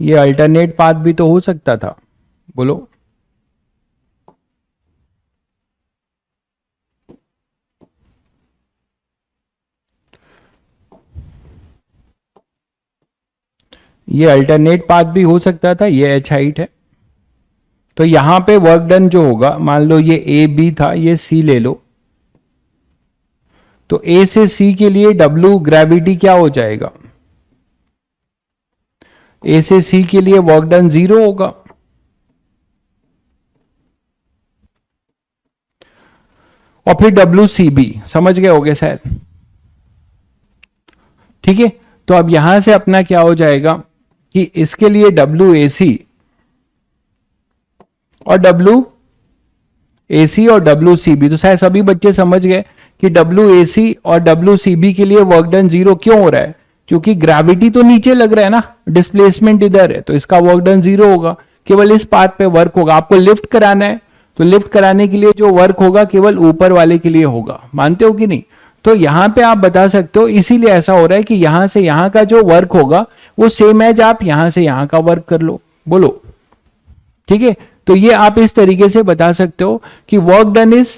ये अल्टरनेट पाथ भी तो हो सकता था। बोलो, ये अल्टरनेट पाथ भी हो सकता था, ये h हाइट है। तो यहां पे वर्क डन जो होगा, मान लो ये ए बी था, ये सी ले लो, तो ए से सी के लिए W ग्रेविटी क्या हो जाएगा, ए से सी के लिए वर्क डन 0 होगा, और फिर WCB, समझ गए होगे शायद, ठीक है। तो अब यहां से अपना क्या हो जाएगा कि इसके लिए WAC और WAC और WCB, तो शायद सभी बच्चे समझ गए कि WAC और WCB के लिए वर्क डन 0 क्यों हो रहा है, क्योंकि ग्रेविटी तो नीचे लग रहा है ना, डिस्प्लेसमेंट इधर है, तो इसका वर्क डन 0 होगा, केवल इस पाथ पे वर्क होगा। आपको लिफ्ट कराना है, तो लिफ्ट कराने के लिए जो वर्क होगा केवल ऊपर वाले के लिए होगा, मानते हो कि नहीं। तो यहां पे आप बता सकते हो, इसीलिए ऐसा हो रहा है कि यहां से यहां का जो वर्क होगा वो सेम एज आप यहां से यहां का वर्क कर लो। बोलो, ठीक है। तो ये आप इस तरीके से बता सकते हो कि work done is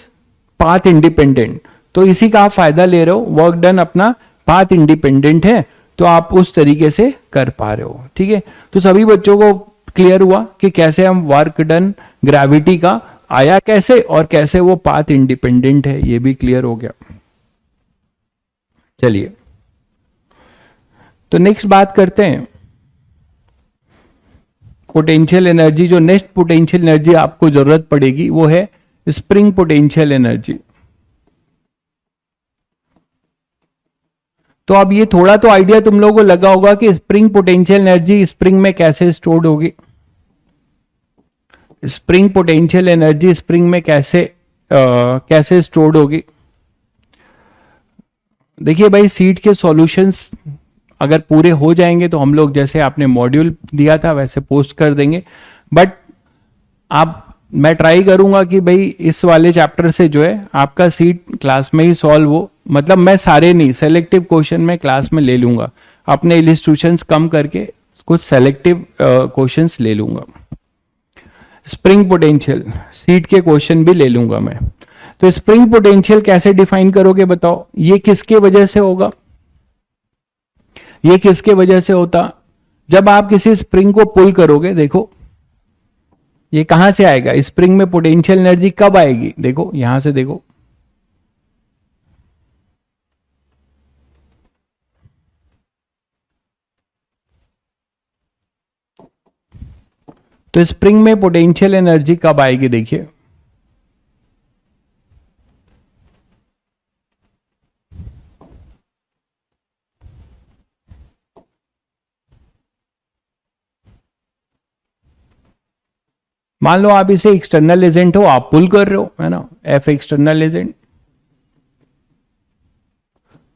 path independent, तो इसी का आप फायदा ले रहे हो, वर्क डन अपना पाथ इंडिपेंडेंट है, तो आप उस तरीके से कर पा रहे हो, ठीक है। तो सभी बच्चों को क्लियर हुआ कि कैसे हम वर्क डन ग्रेविटी का आया कैसे, और कैसे वो पाथ इंडिपेंडेंट है, ये भी क्लियर हो गया। चलिए, तो नेक्स्ट बात करते हैं पोटेंशियल एनर्जी, जो नेक्स्ट पोटेंशियल एनर्जी आपको जरूरत पड़ेगी वो है स्प्रिंग पोटेंशियल एनर्जी। तो अब ये थोड़ा तो आइडिया तुम लोगों को लगा होगा कि स्प्रिंग पोटेंशियल एनर्जी स्प्रिंग में कैसे स्टोर्ड होगी। स्प्रिंग पोटेंशियल एनर्जी स्प्रिंग में कैसे स्टोर्ड होगी। देखिए भाई, सीट के सॉल्यूशंस अगर पूरे हो जाएंगे तो हम लोग जैसे आपने मॉड्यूल दिया था वैसे पोस्ट कर देंगे, बट मैं ट्राई करूंगा कि भाई इस वाले चैप्टर से जो है आपका सीट क्लास में ही सॉल्व हो। मतलब मैं सारे नहीं, सेलेक्टिव क्वेश्चन में क्लास में ले लूंगा, अपने इलिस्ट्रेशंस कम करके कुछ सेलेक्टिव क्वेश्चंस ले लूंगा। स्प्रिंग पोटेंशियल सीट के क्वेश्चन भी ले लूंगा मैं। तो स्प्रिंग पोटेंशियल कैसे डिफाइन करोगे बताओ, ये किसके वजह से होगा, ये किसके वजह से होता, जब आप किसी स्प्रिंग को पुल करोगे, देखो ये कहां से आएगा, स्प्रिंग में पोटेंशियल एनर्जी कब आएगी, देखो यहां से देखो, तो स्प्रिंग में पोटेंशियल एनर्जी कब आएगी, देखिए मान लो आप इसे एक्सटर्नल एजेंट हो, आप पुल कर रहे हो, है ना, एफ एक्सटर्नल एजेंट,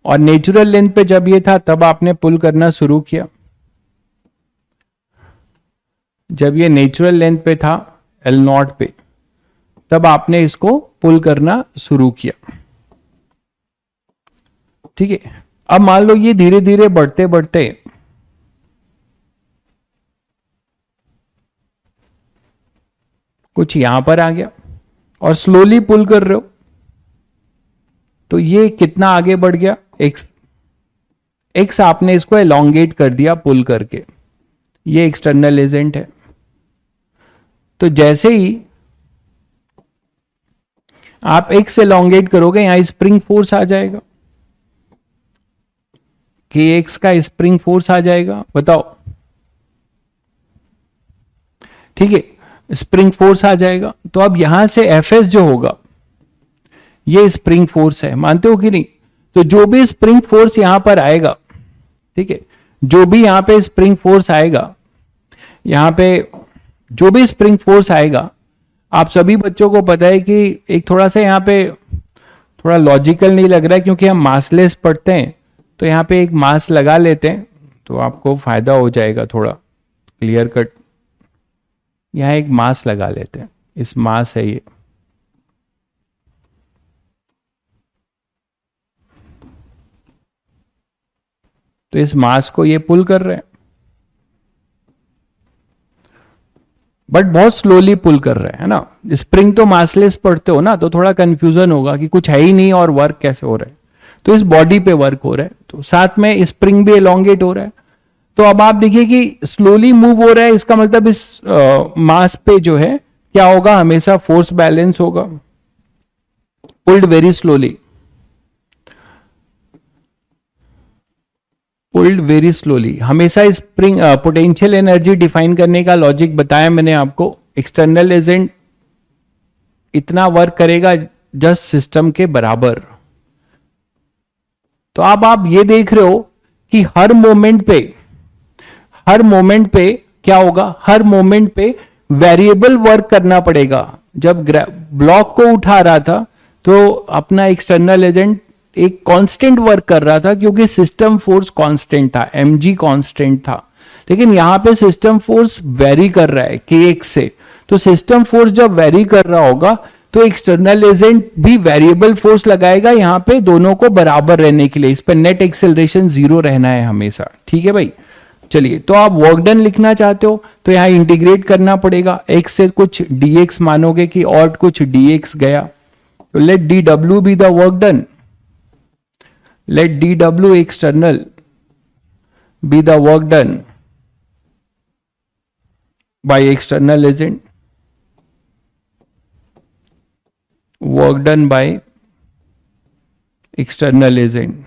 और नेचुरल लेंथ पे जब ये था तब आपने पुल करना शुरू किया, जब ये नेचुरल लेंथ पे था एल नॉट पे तब आपने इसको पुल करना शुरू किया, ठीक है। अब मान लो ये धीरे धीरे बढ़ते बढ़ते कुछ यहां पर आ गया और स्लोली पुल कर रहे हो, तो ये कितना आगे बढ़ गया, एक्स आपने इसको एलोंगेट कर दिया पुल करके, ये एक्सटर्नल एजेंट है। तो जैसे ही आप एक्स एलोंगेट करोगे यहां स्प्रिंग फोर्स आ जाएगा, कि एक्स का स्प्रिंग फोर्स आ जाएगा, बताओ, ठीक है, स्प्रिंग फोर्स आ जाएगा। तो अब यहां से एफ एस जो होगा ये स्प्रिंग फोर्स है, मानते हो कि नहीं। तो जो भी स्प्रिंग फोर्स यहां पर आएगा, ठीक है, जो भी यहां पे स्प्रिंग फोर्स आएगा, यहां पे जो भी स्प्रिंग फोर्स आएगा, आप सभी बच्चों को पता है कि एक थोड़ा सा यहां पे थोड़ा लॉजिकल नहीं लग रहा है क्योंकि हम मासलेस पढ़ते हैं, तो यहां पे एक मास लगा लेते हैं तो आपको फायदा हो जाएगा थोड़ा क्लियर कट। यहां एक मास लगा लेते हैं, इस मास है ये, तो इस मास को ये पुल कर रहे हैं, बट बहुत स्लोली पुल कर रहे हैं, है ना। स्प्रिंग तो मासलेस पढ़ते हो ना, तो थोड़ा कंफ्यूजन होगा कि कुछ है ही नहीं और वर्क कैसे हो रहा है। तो इस बॉडी पे वर्क हो रहा है, तो साथ में स्प्रिंग भी एलोंगेट हो रहा है। तो अब आप देखिए कि स्लोली मूव हो रहा है, इसका मतलब इस मास पे जो है क्या होगा, हमेशा फोर्स बैलेंस होगा, pulled very slowly, pulled very slowly. हमेशा स्प्रिंग पोटेंशियल एनर्जी डिफाइन करने का लॉजिक बताया मैंने आपको, एक्सटर्नल एजेंट इतना वर्क करेगा जस्ट सिस्टम के बराबर। तो अब आप ये देख रहे हो कि हर मोमेंट पे क्या होगा, हर मोमेंट पे वेरिएबल वर्क करना पड़ेगा। जब ब्लॉक को उठा रहा था तो अपना एक्सटर्नल एजेंट एक कांस्टेंट वर्क कर रहा था क्योंकि सिस्टम फोर्स कांस्टेंट था, mg कांस्टेंट था। लेकिन यहां पे सिस्टम फोर्स वेरी कर रहा है kx से, तो सिस्टम फोर्स जब वेरी कर रहा होगा तो एक्सटर्नल एजेंट भी वेरिएबल फोर्स लगाएगा यहां पे दोनों को बराबर रहने के लिए। इस पर नेट एक्सेलरेशन 0 रहना है हमेशा, ठीक है भाई। चलिए, तो आप वर्क डन लिखना चाहते हो तो यहां इंटीग्रेट करना पड़ेगा, x से कुछ dx मानोगे कि और कुछ dx गया, तो let dw be the work done, let dw external be the work done by external agent, work done by external agent।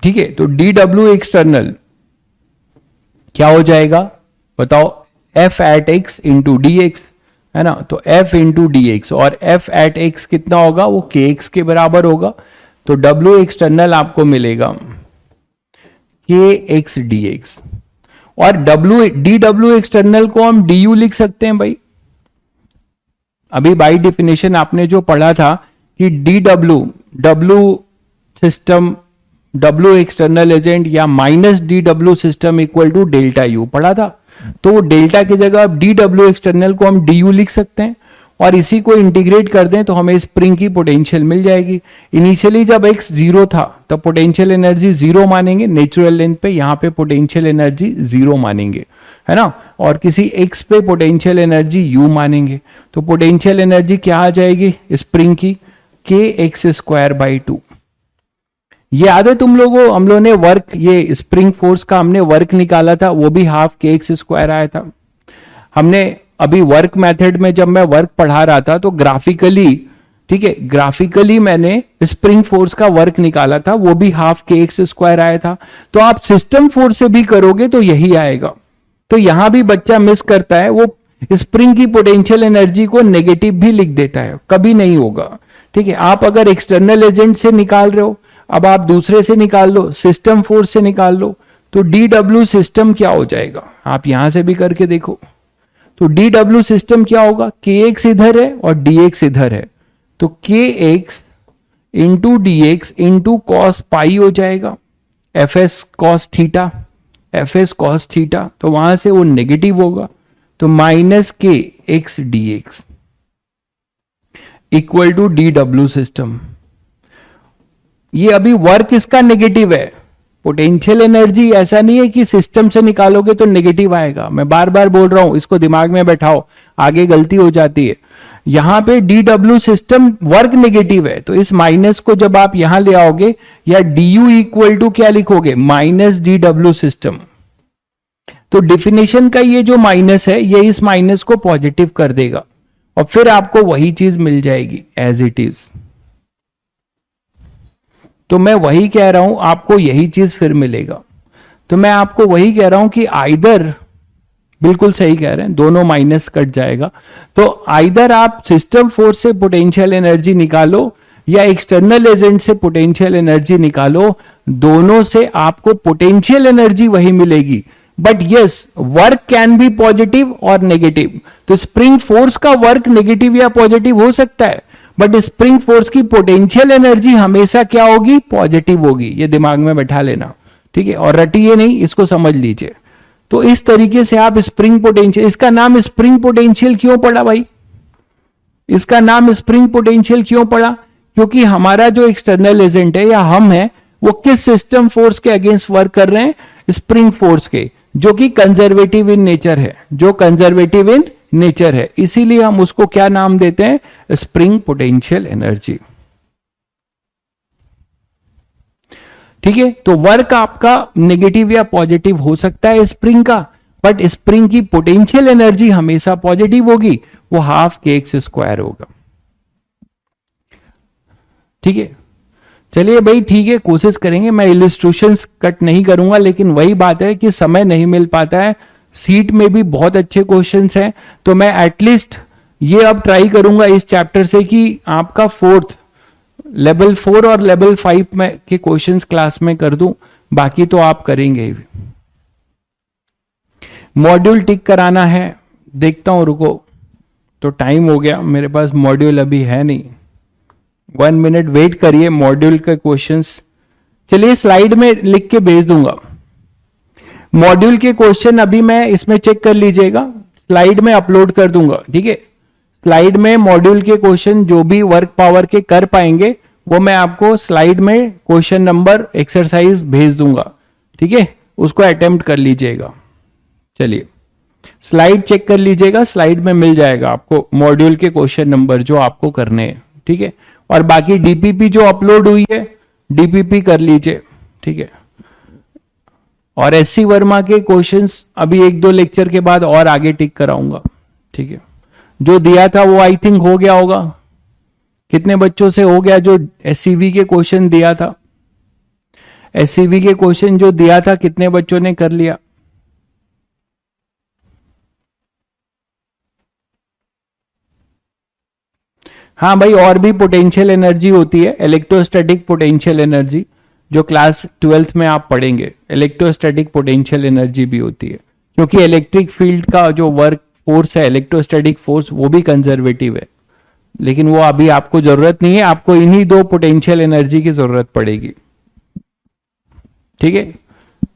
ठीक है, तो डी डब्ल्यू एक्सटर्नल क्या हो जाएगा बताओ, F at x into d x, है ना, तो एफ इंटू डी एक्स, और एफ एट एक्स कितना होगा, वो के एक्स के बराबर होगा। तो डब्ल्यू एक्सटर्नल आपको मिलेगा के एक्स डी एक्स, और डब्ल्यू डी डब्ल्यू एक्सटर्नल को हम डी यू लिख सकते हैं भाई। अभी बाई डिफिनेशन आपने जो पढ़ा था कि d W, W system, W external agent या minus d W system equal to delta U पढ़ा था। तो डेल्टा की जगह डी डब्ल्यू एक्सटर्नल को हम डी यू लिख सकते हैं, और इसी को इंटीग्रेट कर दें तो हमें स्प्रिंग की पोटेंशियल मिल जाएगी। इनिशियली जब एक्स जीरो था तो पोटेंशियल एनर्जी जीरो मानेंगे नेचुरल लेंथ पे, यहां पे पोटेंशियल एनर्जी जीरो मानेंगे, है ना, और किसी एक्स पे पोटेंशियल एनर्जी यू मानेंगे। तो पोटेंशियल एनर्जी क्या आ जाएगी स्प्रिंग की, के एक्स स्क्वायर बाई टू। ये याद है तुम लोगों, हम लोगों ने वर्क, ये स्प्रिंग फोर्स का हमने वर्क निकाला था, वो भी हाफ के एक्स स्क्वायर आया था। हमने अभी वर्क मेथड में जब मैं वर्क पढ़ा रहा था तो ग्राफिकली, ठीक है, ग्राफिकली मैंने स्प्रिंग फोर्स का वर्क निकाला था, वो भी हाफ के एक्स स्क्वायर आया था। तो आप सिस्टम फोर्स से भी करोगे तो यही आएगा। तो यहां भी बच्चा मिस करता है, वो स्प्रिंग की पोटेंशियल एनर्जी को नेगेटिव भी लिख देता है, कभी नहीं होगा। ठीक है, आप अगर एक्सटर्नल एजेंट से निकाल रहे हो, अब आप दूसरे से निकाल लो, सिस्टम फोर्स से निकाल लो, तो डी डब्ल्यू सिस्टम क्या हो जाएगा, आप यहां से भी करके देखो। तो डी डब्ल्यू सिस्टम क्या होगा, के एक्स इधर है और डी एक्स इधर है, तो k x into d x into cos pi हो जाएगा, F S cos theta, F S cos theta, तो वहां से वो नेगेटिव होगा, तो minus k x d x equal to d W system. ये अभी वर्क इसका नेगेटिव है, पोटेंशियल एनर्जी ऐसा नहीं है कि सिस्टम से निकालोगे तो नेगेटिव आएगा। मैं बार बार बोल रहा हूं, इसको दिमाग में बैठाओ, आगे गलती हो जाती है। यहां पे D W system work negative है, तो इस माइनस को जब आप यहां ले आओगे, या डी यू इक्वल टू क्या लिखोगे, माइनस डी डब्ल्यू सिस्टम। तो डिफिनेशन का ये जो माइनस है, ये इस माइनस को पॉजिटिव कर देगा, और फिर आपको वही चीज मिल जाएगी एज इट इज। तो मैं वही कह रहा हूं, आपको यही चीज फिर मिलेगा। तो मैं आपको वही कह रहा हूं कि आइदर, बिल्कुल सही कह रहे हैं, दोनों माइनस कट जाएगा। तो आइदर आप सिस्टम फोर्स से पोटेंशियल एनर्जी निकालो या एक्सटर्नल एजेंट से पोटेंशियल एनर्जी निकालो, दोनों से आपको पोटेंशियल एनर्जी वही मिलेगी। But yes, work can be positive और नेगेटिव। तो स्प्रिंग फोर्स का वर्क नेगेटिव या पॉजिटिव हो सकता है, बट स्प्रिंग फोर्स की पोटेंशियल एनर्जी हमेशा क्या होगी, पॉजिटिव होगी। ये दिमाग में बैठा लेना, ठीक है, और रटिए नहीं, इसको समझ लीजिए। तो इस तरीके से आप स्प्रिंग पोटेंशियल, इसका नाम स्प्रिंग पोटेंशियल क्यों पड़ा भाई, इसका नाम स्प्रिंग पोटेंशियल क्यों पड़ा, क्योंकि हमारा जो एक्सटर्नल एजेंट है या हम है, वो किस सिस्टम फोर्स के अगेंस्ट वर्क कर रहे हैं, स्प्रिंग फोर्स के, जो कि कंजर्वेटिव इन नेचर है, जो कंजर्वेटिव इन नेचर है। इसीलिए हम उसको क्या नाम देते हैं, स्प्रिंग पोटेंशियल एनर्जी। ठीक है, तो वर्क आपका नेगेटिव या पॉजिटिव हो सकता है स्प्रिंग का, बट स्प्रिंग की पोटेंशियल एनर्जी हमेशा पॉजिटिव होगी, वो हाफ के एक्स स्क्वायर होगा। ठीक है, चलिए भाई, ठीक है, कोशिश करेंगे। मैं इलिस्ट्रेशंस कट नहीं करूंगा, लेकिन वही बात है कि समय नहीं मिल पाता है। सीट में भी बहुत अच्छे क्वेश्चंस हैं, तो मैं एटलीस्ट ये अब ट्राई करूंगा इस चैप्टर से कि आपका फोर्थ, लेवल 4 और लेवल 5 में के क्वेश्चंस क्लास में कर दूं, बाकी तो आप करेंगे। मॉड्यूल टिक कराना है, देखता हूं, रुको, तो टाइम हो गया, मेरे पास मॉड्यूल अभी है नहीं, 1 मिनट वेट करिए, मॉड्यूल के क्वेश्चंस चलिए स्लाइड में लिख के भेज दूंगा। मॉड्यूल के क्वेश्चन अभी मैं इसमें चेक कर लीजिएगा, स्लाइड में अपलोड कर दूंगा। ठीक है, स्लाइड में मॉड्यूल के क्वेश्चन जो भी वर्क पावर के कर पाएंगे, वो मैं आपको स्लाइड में क्वेश्चन नंबर एक्सरसाइज भेज दूंगा। ठीक है, उसको अटेम्प्ट कर लीजिएगा। चलिए स्लाइड चेक कर लीजिएगा, स्लाइड में मिल जाएगा आपको मॉड्यूल के क्वेश्चन नंबर जो आपको करने हैं। ठीक है, और बाकी डीपीपी जो अपलोड हुई है, डीपीपी कर लीजिए। ठीक है, और एससी वर्मा के क्वेश्चंस अभी 1-2 लेक्चर के बाद और आगे टिक कराऊंगा। ठीक है, जो दिया था वो आई थिंक हो गया होगा। कितने बच्चों से हो गया जो एससीवी के क्वेश्चन दिया था? एससीवी के क्वेश्चन जो दिया था कितने बच्चों ने कर लिया? हाँ भाई, और भी पोटेंशियल एनर्जी होती है, इलेक्ट्रोस्टैटिक पोटेंशियल एनर्जी, जो क्लास 12th में आप पढ़ेंगे। इलेक्ट्रोस्टैटिक पोटेंशियल एनर्जी भी होती है, क्योंकि इलेक्ट्रिक फील्ड का जो वर्क फोर्स है, इलेक्ट्रोस्टैटिक फोर्स, वो भी कंजर्वेटिव है, लेकिन वो अभी आपको जरूरत नहीं है। आपको इन्हीं दो पोटेंशियल एनर्जी की जरूरत पड़ेगी। ठीक है,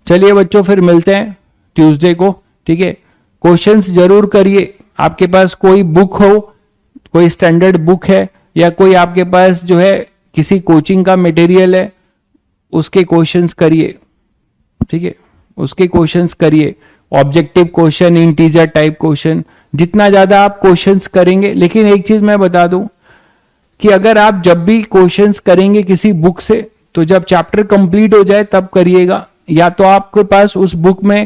चलिए बच्चों, फिर मिलते हैं ट्यूसडे को। ठीक है, क्वेश्चंस जरूर करिए। आपके पास कोई बुक हो, कोई स्टैंडर्ड बुक है, या कोई आपके पास जो है किसी कोचिंग का मटेरियल है, उसके क्वेश्चंस करिए। ठीक है, उसके क्वेश्चंस करिए, objective question, integer type question, जितना ज्यादा आप क्वेश्चंस करेंगे। लेकिन एक चीज मैं बता दूं कि अगर आप जब भी क्वेश्चंस करेंगे किसी बुक से, तो जब चैप्टर कंप्लीट हो जाए तब करिएगा। या तो आपके पास उस बुक में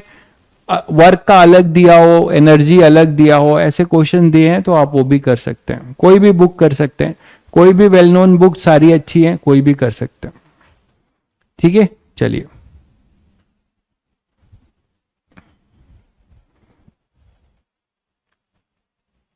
वर्क का अलग दिया हो, एनर्जी अलग दिया हो, ऐसे क्वेश्चन दिए हैं तो आप वो भी कर सकते हैं। कोई भी बुक कर सकते हैं, कोई भी वेल नोन बुक, सारी अच्छी हैं, कोई भी कर सकते हैं। ठीक है, चलिए।